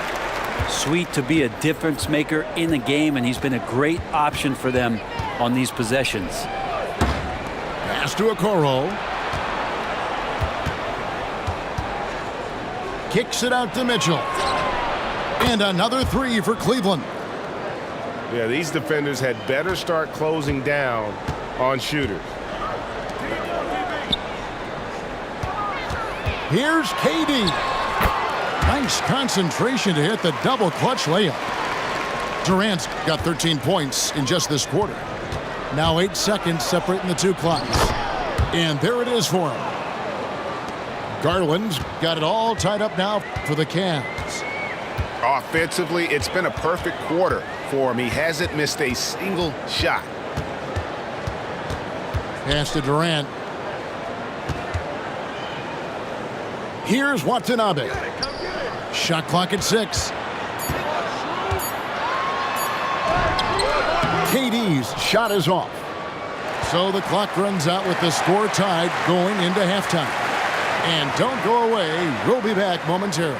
Speaker 6: Sweet to be a difference maker in the game, and he's been a great option for them on these possessions.
Speaker 1: Pass to Okoro. Kicks it out to Mitchell. And another 3 for Cleveland.
Speaker 2: Yeah, these defenders had better start closing down on shooters.
Speaker 1: Here's KD. Nice concentration to hit the double clutch layup. Durant's got 13 points in just this quarter. Now 8 seconds separating the two clocks. And there it is for him. Garland's got it all tied up now for the Cavs.
Speaker 2: Offensively, it's been a perfect quarter for him. He hasn't missed a single shot.
Speaker 1: Pass to Durant. Here's Watanabe. Shot clock at 6. KD's shot is off. So the clock runs out with the score tied going into halftime. And don't go away. We'll be back momentarily.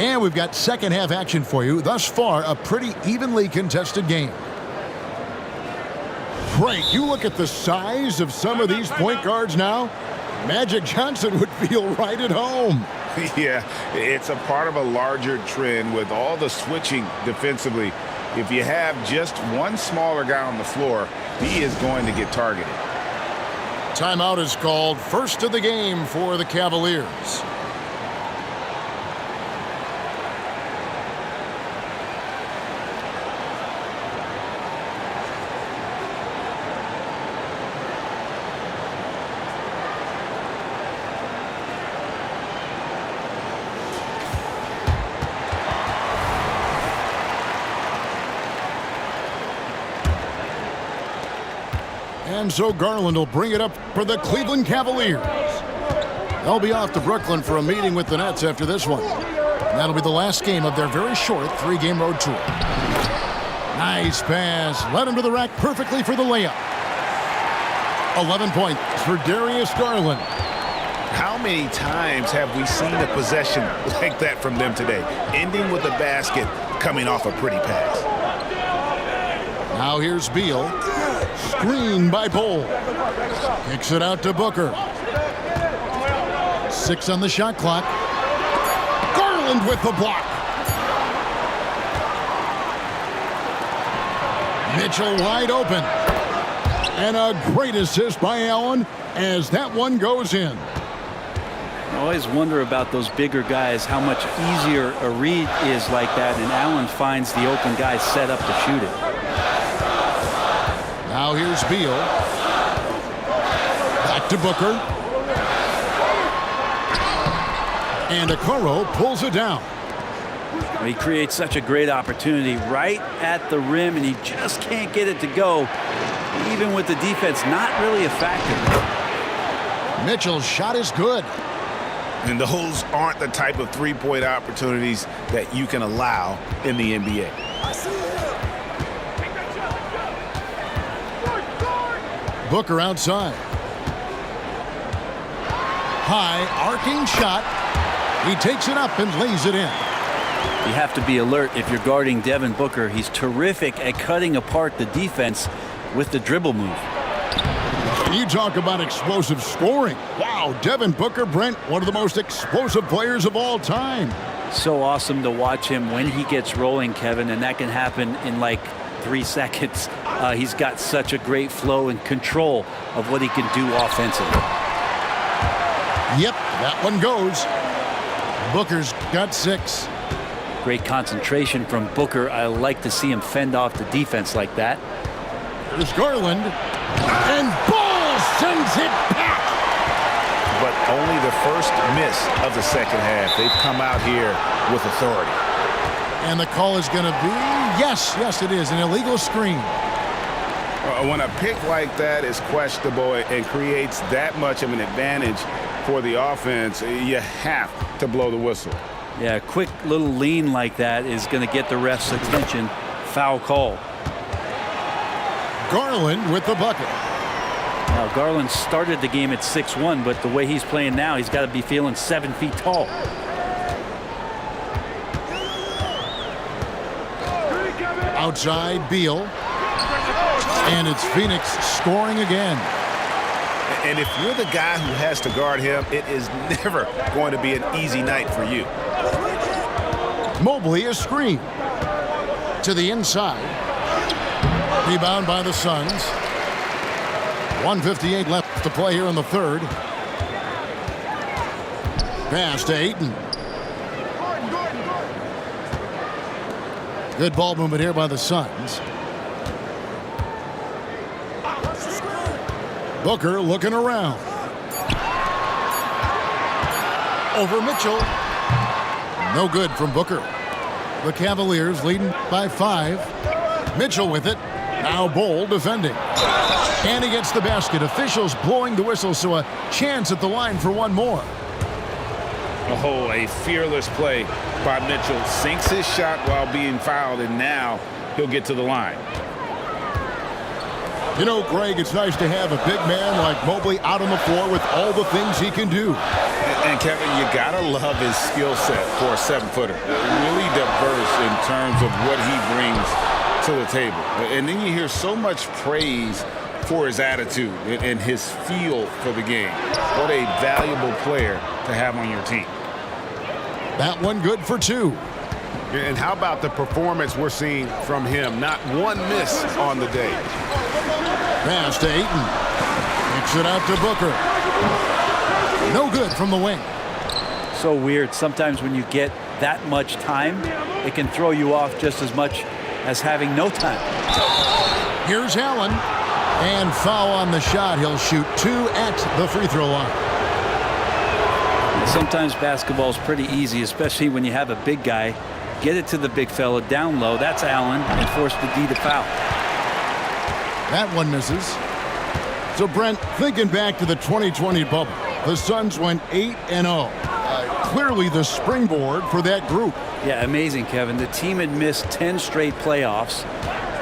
Speaker 1: And we've got second half action for you. Thus far, a pretty evenly contested game. Great. You look at the size of some of these point guards now. Magic Johnson would feel right at home.
Speaker 4: Yeah, it's a part of a larger trend with all the switching defensively. If you have just one smaller guy on the floor, he is going to get targeted.
Speaker 1: Timeout is called. First of the game for the Cavaliers. And so Garland will bring it up for the Cleveland Cavaliers. They'll be off to Brooklyn for a meeting with the Nets after this one. And that'll be the last game of their very short three-game road tour. Nice pass. Led him to the rack perfectly for the layup. 11 points for Darius Garland.
Speaker 2: How many times have we seen a possession like that from them today? Ending with a basket, coming off a pretty pass.
Speaker 1: Now here's Beal. Screen by Bol. Kicks it out to Booker. 6 on the shot clock. Garland with the block. Mitchell wide open. And a great assist by Allen as that one goes in.
Speaker 6: I always wonder about those bigger guys, how much easier a read is like that, and Allen finds the open guy set up to shoot it.
Speaker 1: Now here's Beal. Back to Booker. And Okoro pulls it down.
Speaker 6: He creates such a great opportunity right at the rim, and he just can't get it to go. Even with the defense not really a factor.
Speaker 1: Mitchell's shot is good.
Speaker 2: And those aren't the type of three-point opportunities that you can allow in the NBA.
Speaker 1: Booker outside. High arcing shot. He takes it up and lays it in.
Speaker 6: You have to be alert if you're guarding Devin Booker. He's terrific at cutting apart the defense with the dribble move.
Speaker 1: You talk about explosive scoring. Wow, Devin Booker, Brent, one of the most explosive players of all time.
Speaker 6: So awesome to watch him when he gets rolling, Kevin, and that can happen in like 3 seconds. He's got such a great flow and control of what he can do offensively.
Speaker 1: Yep, that one goes. Booker's got 6.
Speaker 6: Great concentration from Booker. I like to see him fend off the defense like that.
Speaker 1: There's Garland. And Ball sends it back.
Speaker 2: But only the first miss of the second half. They've come out here with authority.
Speaker 1: And the call is going to be, yes, it is, an illegal screen.
Speaker 4: When a pick like that is questionable and creates that much of an advantage for the offense, you have to blow the whistle.
Speaker 6: Yeah, a quick little lean like that is going to get the ref's attention. Foul call.
Speaker 1: Garland with the bucket.
Speaker 6: Now, Garland started the game at 6'1", but the way he's playing now, he's got to be feeling 7 feet tall.
Speaker 1: Outside, Beal. And it's Phoenix scoring again.
Speaker 2: And if you're the guy who has to guard him, it is never going to be an easy night for you.
Speaker 1: Mobley a screen. To the inside. Rebound by the Suns. 1:58 left to play here in the third. Pass to Ayton. Good ball movement here by the Suns. Booker looking around. Over Mitchell. No good from Booker. The Cavaliers leading by 5. Mitchell with it. Now Bol defending. And he gets the basket. Officials blowing the whistle, so a chance at the line for one more.
Speaker 4: Oh, a fearless play by Mitchell. Sinks his shot while being fouled, and now he'll get to the line.
Speaker 1: You know, Greg, it's nice to have a big man like Mobley out on the floor with all the things he can do.
Speaker 4: And Kevin, you gotta love his skill set for a 7-footer. Really diverse in terms of what he brings to the table. And then you hear so much praise for his attitude and his feel for the game. What a valuable player to have on your team.
Speaker 1: That one good for 2.
Speaker 2: And how about the performance we're seeing from him? Not one miss on the day.
Speaker 1: Pass to Ayton. Kicks it out to Booker. No good from the wing.
Speaker 6: So weird. Sometimes when you get that much time, it can throw you off just as much as having no time.
Speaker 1: Here's Allen. And foul on the shot. He'll shoot 2 at the free throw line.
Speaker 6: Sometimes basketball is pretty easy, especially when you have a big guy. Get it to the big fella down low. That's Allen, and force the D to foul.
Speaker 1: That one misses. So, Brent, thinking back to the 2020 bubble, the Suns went 8-0. Clearly the springboard for that group.
Speaker 6: Yeah, amazing, Kevin. The team had missed 10 straight playoffs,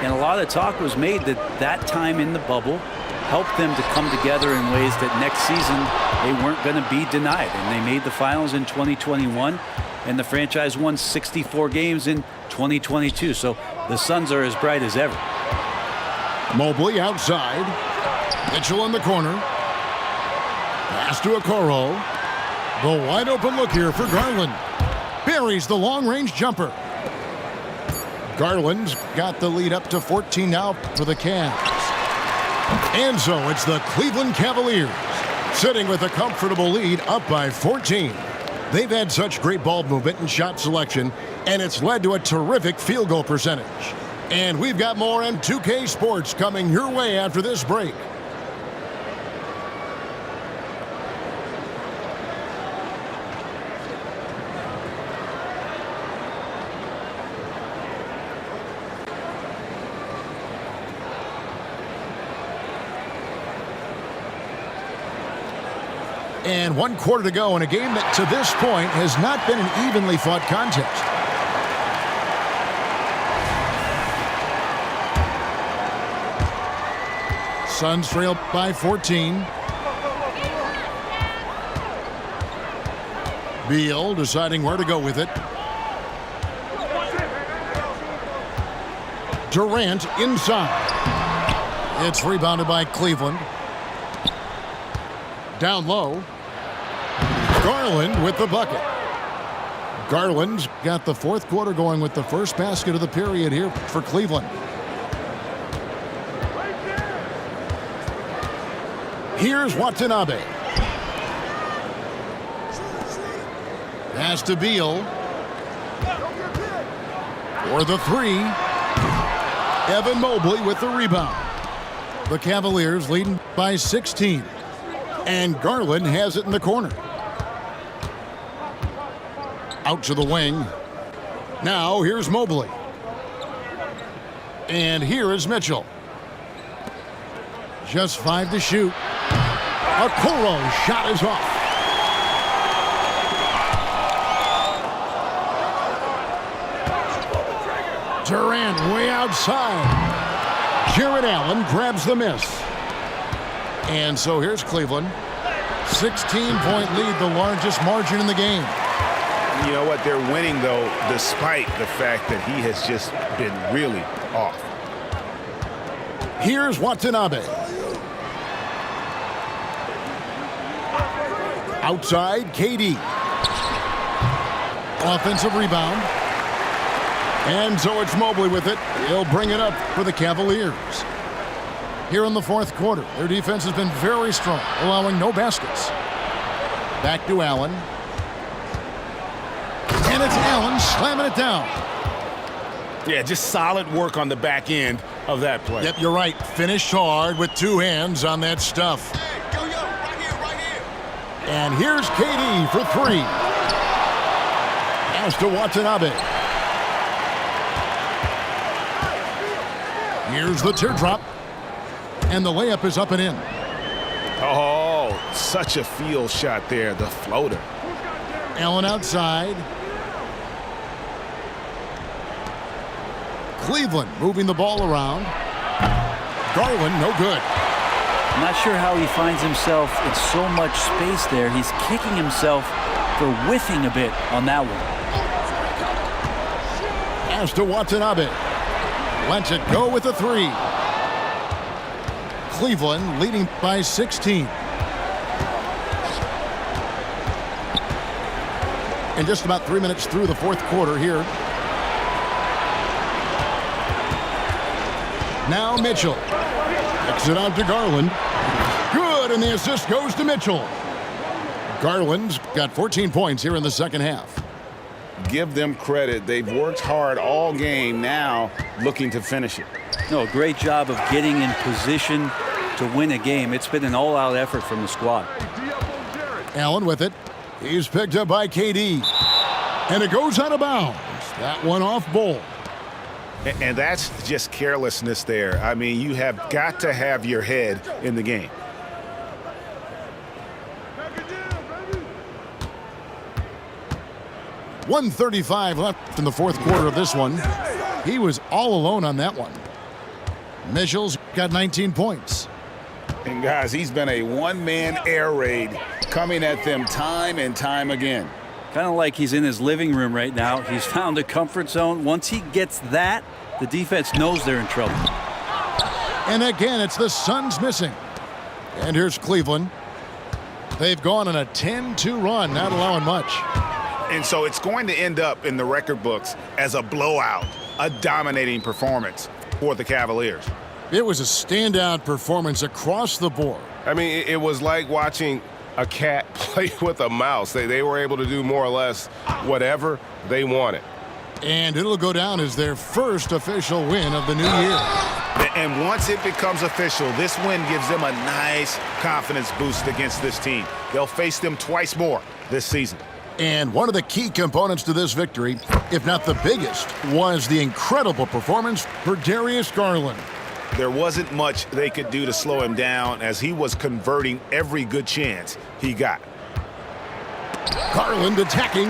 Speaker 6: and a lot of talk was made that time in the bubble helped them to come together in ways that next season they weren't going to be denied. And they made the finals in 2021, and the franchise won 64 games in 2022. So the Suns are as bright as ever.
Speaker 1: Mobley outside. Mitchell in the corner. Pass to Okoro. The wide open look here for Garland. Buries the long-range jumper. Garland's got the lead up to 14 now for the Cavs. And so it's the Cleveland Cavaliers sitting with a comfortable lead up by 14. They've had such great ball movement and shot selection, and it's led to a terrific field goal percentage. And we've got more on 2K Sports coming your way after this break. And 1 quarter to go in a game that to this point has not been an evenly fought contest. Suns trail by 14. Beal deciding where to go with it. Durant inside. It's rebounded by Cleveland. Down low. Garland with the bucket. Garland's got the 4th quarter going with the first basket of the period here for Cleveland. Here's Watanabe. Pass to Beal. For the 3. Evan Mobley with the rebound. The Cavaliers leading by 16. And Garland has it in the corner. Out to the wing. Now here's Mobley. And here is Mitchell. Just 5 to shoot. Okoro's shot is off. Durant way outside. Jarrett Allen grabs the miss. And so here's Cleveland. 16-point lead, the largest margin in the game.
Speaker 2: You know what? They're winning, though, despite the fact that he has just been really off.
Speaker 1: Here's Watanabe. Outside, KD. Offensive rebound. And so it's Mobley with it. He'll bring it up for the Cavaliers. Here in the 4th quarter, their defense has been very strong, allowing no baskets. Back to Allen. And it's Allen slamming it down.
Speaker 2: Yeah, just solid work on the back end of that play.
Speaker 1: Yep, you're right. Finished hard with 2 hands on that stuff.
Speaker 7: Hey, yo, right here.
Speaker 1: And here's KD for 3. Pass to Watanabe. Here's the teardrop. And the layup is up and in.
Speaker 2: Oh, such a field shot there, the floater.
Speaker 1: Allen outside. Cleveland moving the ball around. Garland, no good.
Speaker 6: I'm not sure how he finds himself in so much space there. He's kicking himself for whiffing a bit on that one.
Speaker 1: As to Watanabe. Lets it go with a 3. Cleveland leading by 16. And just about 3 minutes through the fourth quarter here. Now Mitchell. Kicks it out to Garland. Good, and the assist goes to Mitchell. Garland's got 14 points here in the second half.
Speaker 4: Give them credit. They've worked hard all game, now looking to finish it.
Speaker 6: No, great job of getting in position to win a game. It's been an all-out effort from the squad.
Speaker 1: Allen with it. He's picked up by KD. And it goes out of bounds. That one off Bull.
Speaker 2: And that's just carelessness there. I mean, you have got to have your head in the game.
Speaker 1: .135 left in the fourth quarter of this one. He was all alone on that one. Mitchell's got 19 points.
Speaker 4: And guys, he's been a one-man air raid coming at them time and time again.
Speaker 6: Kind of like he's in his living room right now. He's found a comfort zone. Once he gets that, the defense knows they're in trouble.
Speaker 1: And again, it's the Suns missing. And here's Cleveland. They've gone on a 10-2 run, not allowing much.
Speaker 2: And so it's going to end up in the record books as a blowout, a dominating performance for the Cavaliers.
Speaker 1: It was a standout performance across the board.
Speaker 8: I mean, it was like watching a cat play with a mouse. They were able to do more or less whatever they wanted.
Speaker 1: And it'll go down as their first official win of the new year.
Speaker 2: And once it becomes official, this win gives them a nice confidence boost against this team. They'll face them twice more this season.
Speaker 1: And one of the key components to this victory, if not the biggest, was the incredible performance for Darius Garland.
Speaker 2: There wasn't much they could do to slow him down as he was converting every good chance he got.
Speaker 1: Garland attacking.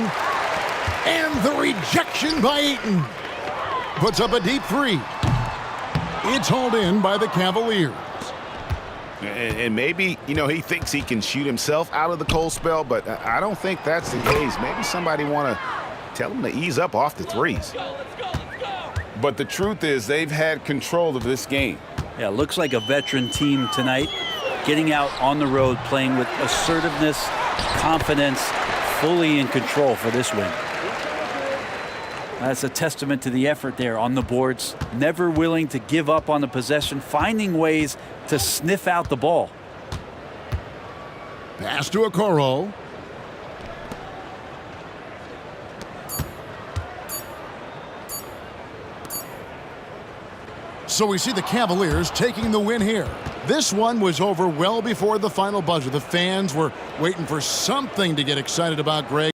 Speaker 1: And the rejection by Ayton. Puts up a deep 3. It's hauled in by the Cavaliers.
Speaker 2: And maybe, he thinks he can shoot himself out of the cold spell, but I don't think that's the case. Maybe somebody want to tell him to ease up off the threes.
Speaker 4: But the truth is they've had control of this game.
Speaker 6: Yeah, looks like a veteran team tonight, getting out on the road, playing with assertiveness, confidence, fully in control for this win. That's a testament to the effort there on the boards, never willing to give up on the possession, finding ways to sniff out the ball.
Speaker 1: Pass to Okoro. So we see the Cavaliers taking the win here. This one was over well before the final buzzer. The fans were waiting for something to get excited about, Greg.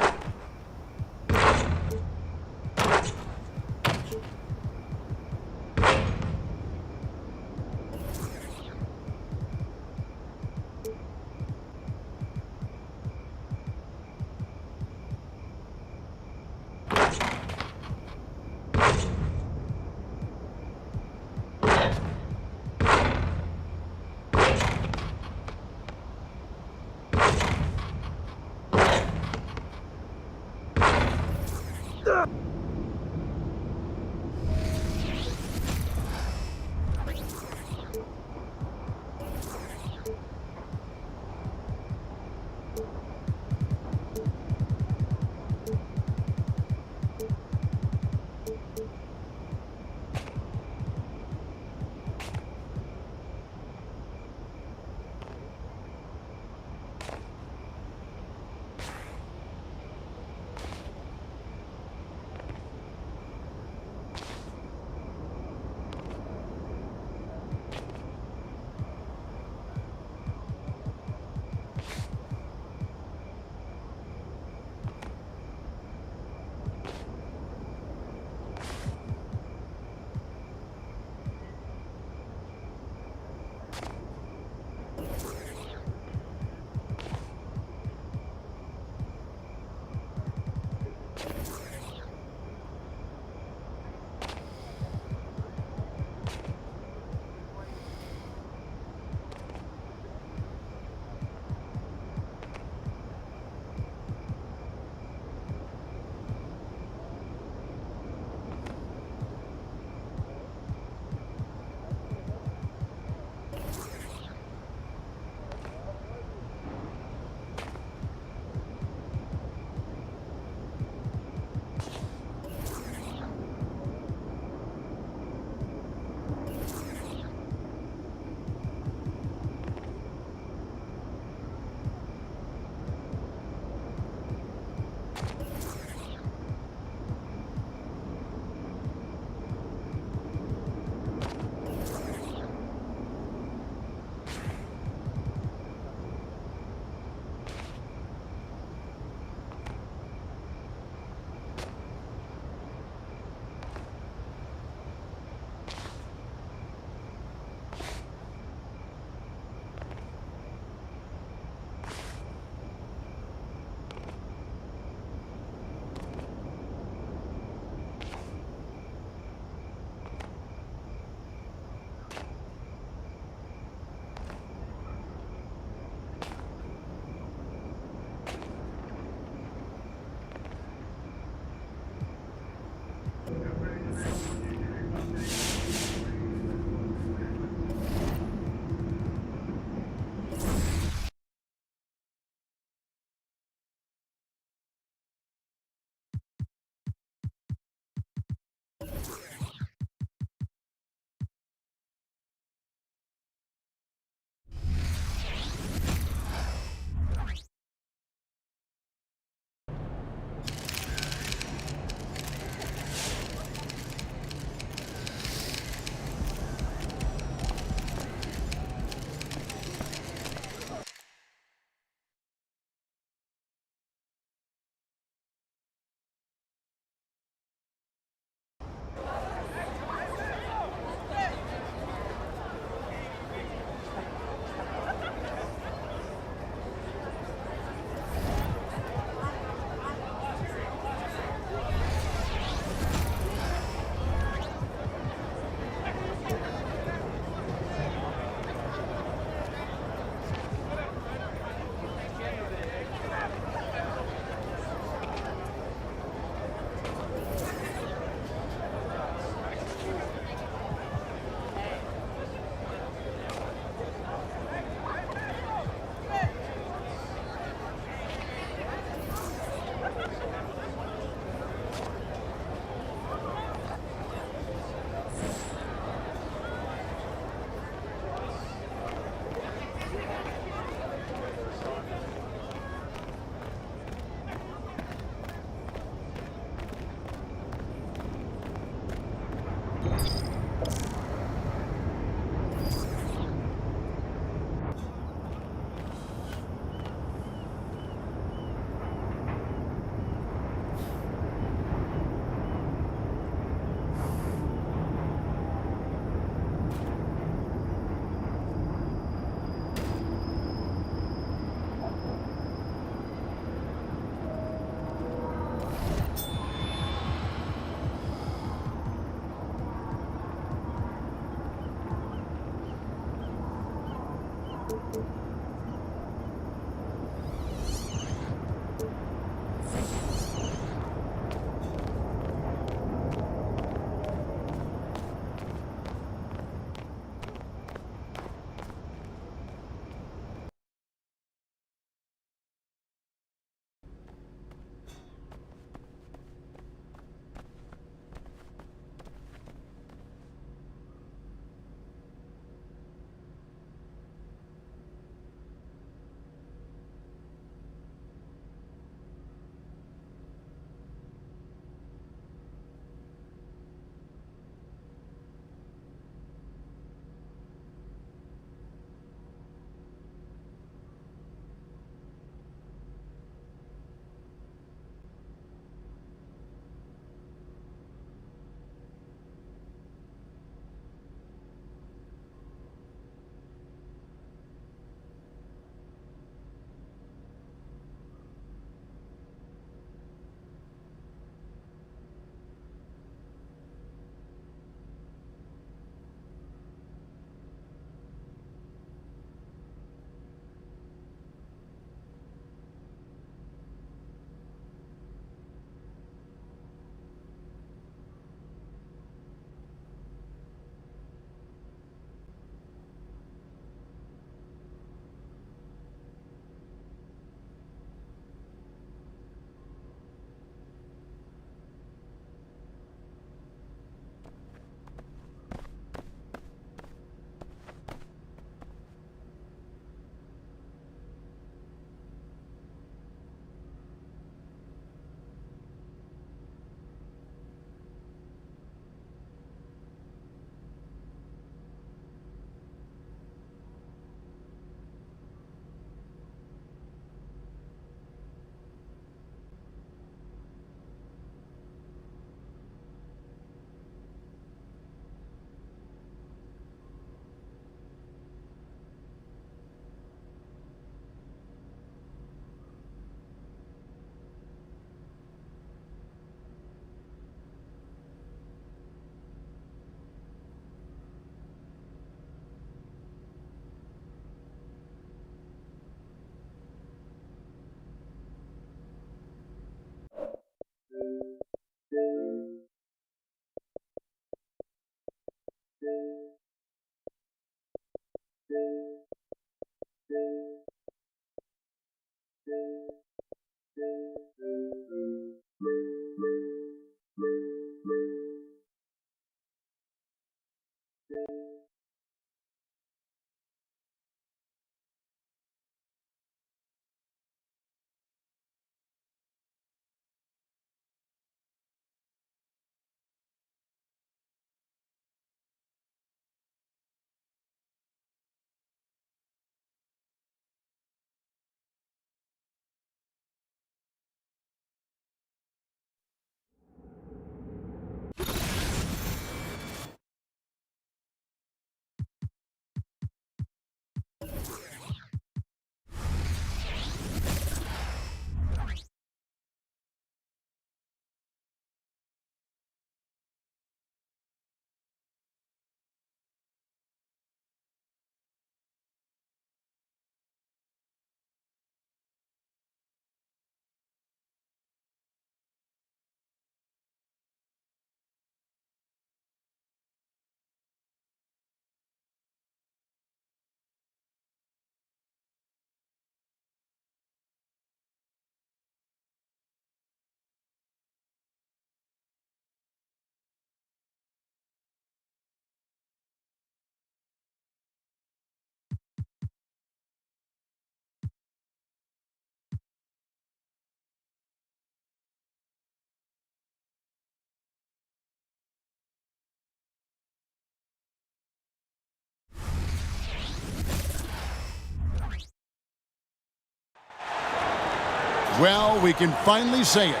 Speaker 1: Well, we can finally say it.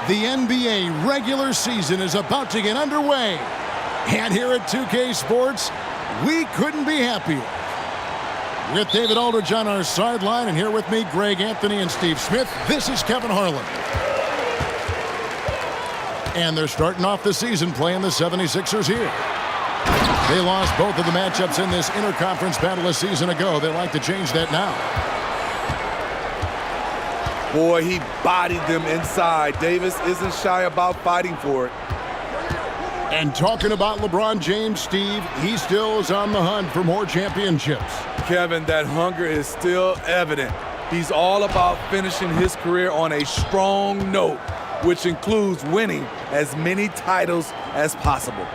Speaker 1: The NBA regular season is about to get underway. And here at 2K Sports, we couldn't be happier. With David Aldridge on our sideline, and here with me, Greg Anthony and Steve Smith, this is Kevin Harlan. And they're starting off the season playing the 76ers here. They lost both of the matchups in this interconference battle a season ago. They like to change that now.
Speaker 9: Boy, he bodied them inside. Davis isn't shy about fighting for it.
Speaker 1: And talking about LeBron James, Steve, he still is on the hunt for more championships.
Speaker 9: Kevin, that hunger is still evident. He's all about finishing his career on a strong note, which includes winning as many titles as possible.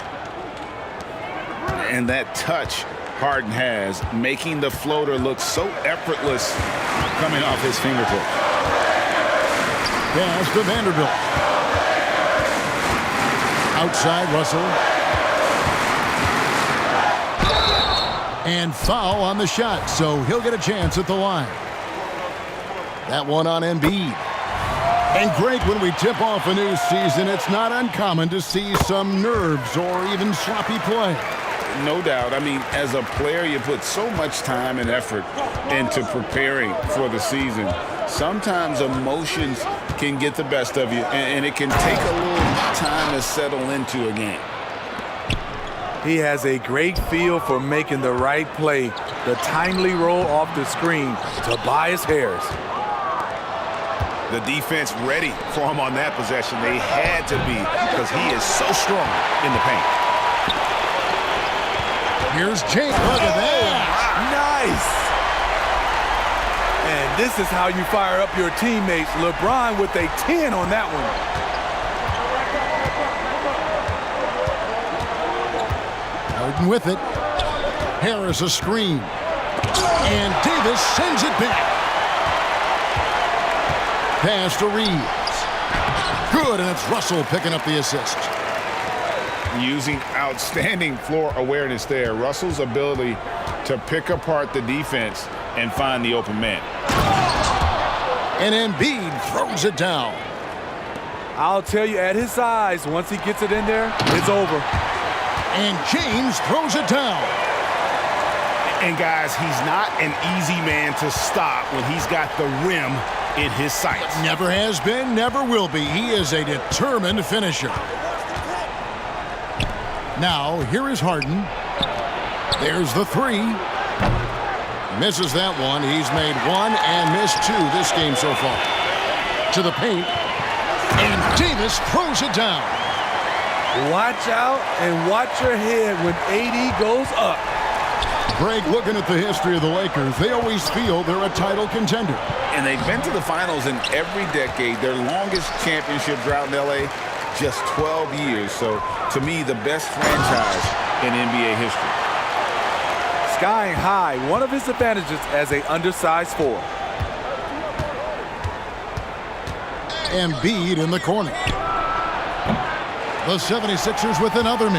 Speaker 4: And that touch Harden has, making the floater look so effortless coming off his fingertips.
Speaker 1: Pass to Vanderbilt. Outside Russell. And foul on the shot, so he'll get a chance at the line. That one on Embiid. And Greg, when we tip off a new season, it's not uncommon to see some nerves or even sloppy play.
Speaker 4: No doubt. I mean, as a player, you put so much time and effort into preparing for the season. Sometimes emotions can get the best of you, and it can take a little time to settle into a game.
Speaker 9: He has a great feel for making the right play. The timely roll off the screen. Tobias Harris.
Speaker 2: The defense ready for him on that possession. They had to be because he is so strong in the paint.
Speaker 1: Here's Jake. Look at that.
Speaker 9: Nice. And this is how you fire up your teammates. LeBron with a 10 on that one.
Speaker 1: Harden with it. Harris a screen. And Davis sends it back. Pass to Reeves. Good, and it's Russell picking up the assist.
Speaker 4: Using outstanding floor awareness there. Russell's ability to pick apart the defense and find the open man.
Speaker 1: And Embiid throws it down.
Speaker 9: I'll tell you, at his size, once he gets it in there, it's over.
Speaker 1: And James throws it down.
Speaker 2: And guys, he's not an easy man to stop when he's got the rim in his sights.
Speaker 1: Never has been, never will be. He is a determined finisher. Now, here is Harden. There's the three. Misses that one. He's made one and missed two this game so far. To the paint. And Davis throws it down.
Speaker 9: Watch out and watch your head when AD goes up.
Speaker 1: Greg, looking at the history of the Lakers, they always feel they're a title contender.
Speaker 4: And they've been to the finals in every decade. Their longest championship drought in LA, just 12 years. So, to me, the best franchise in NBA history.
Speaker 9: Skying high, one of his advantages as an undersized forward.
Speaker 1: Embiid in the corner. The 76ers with another minute.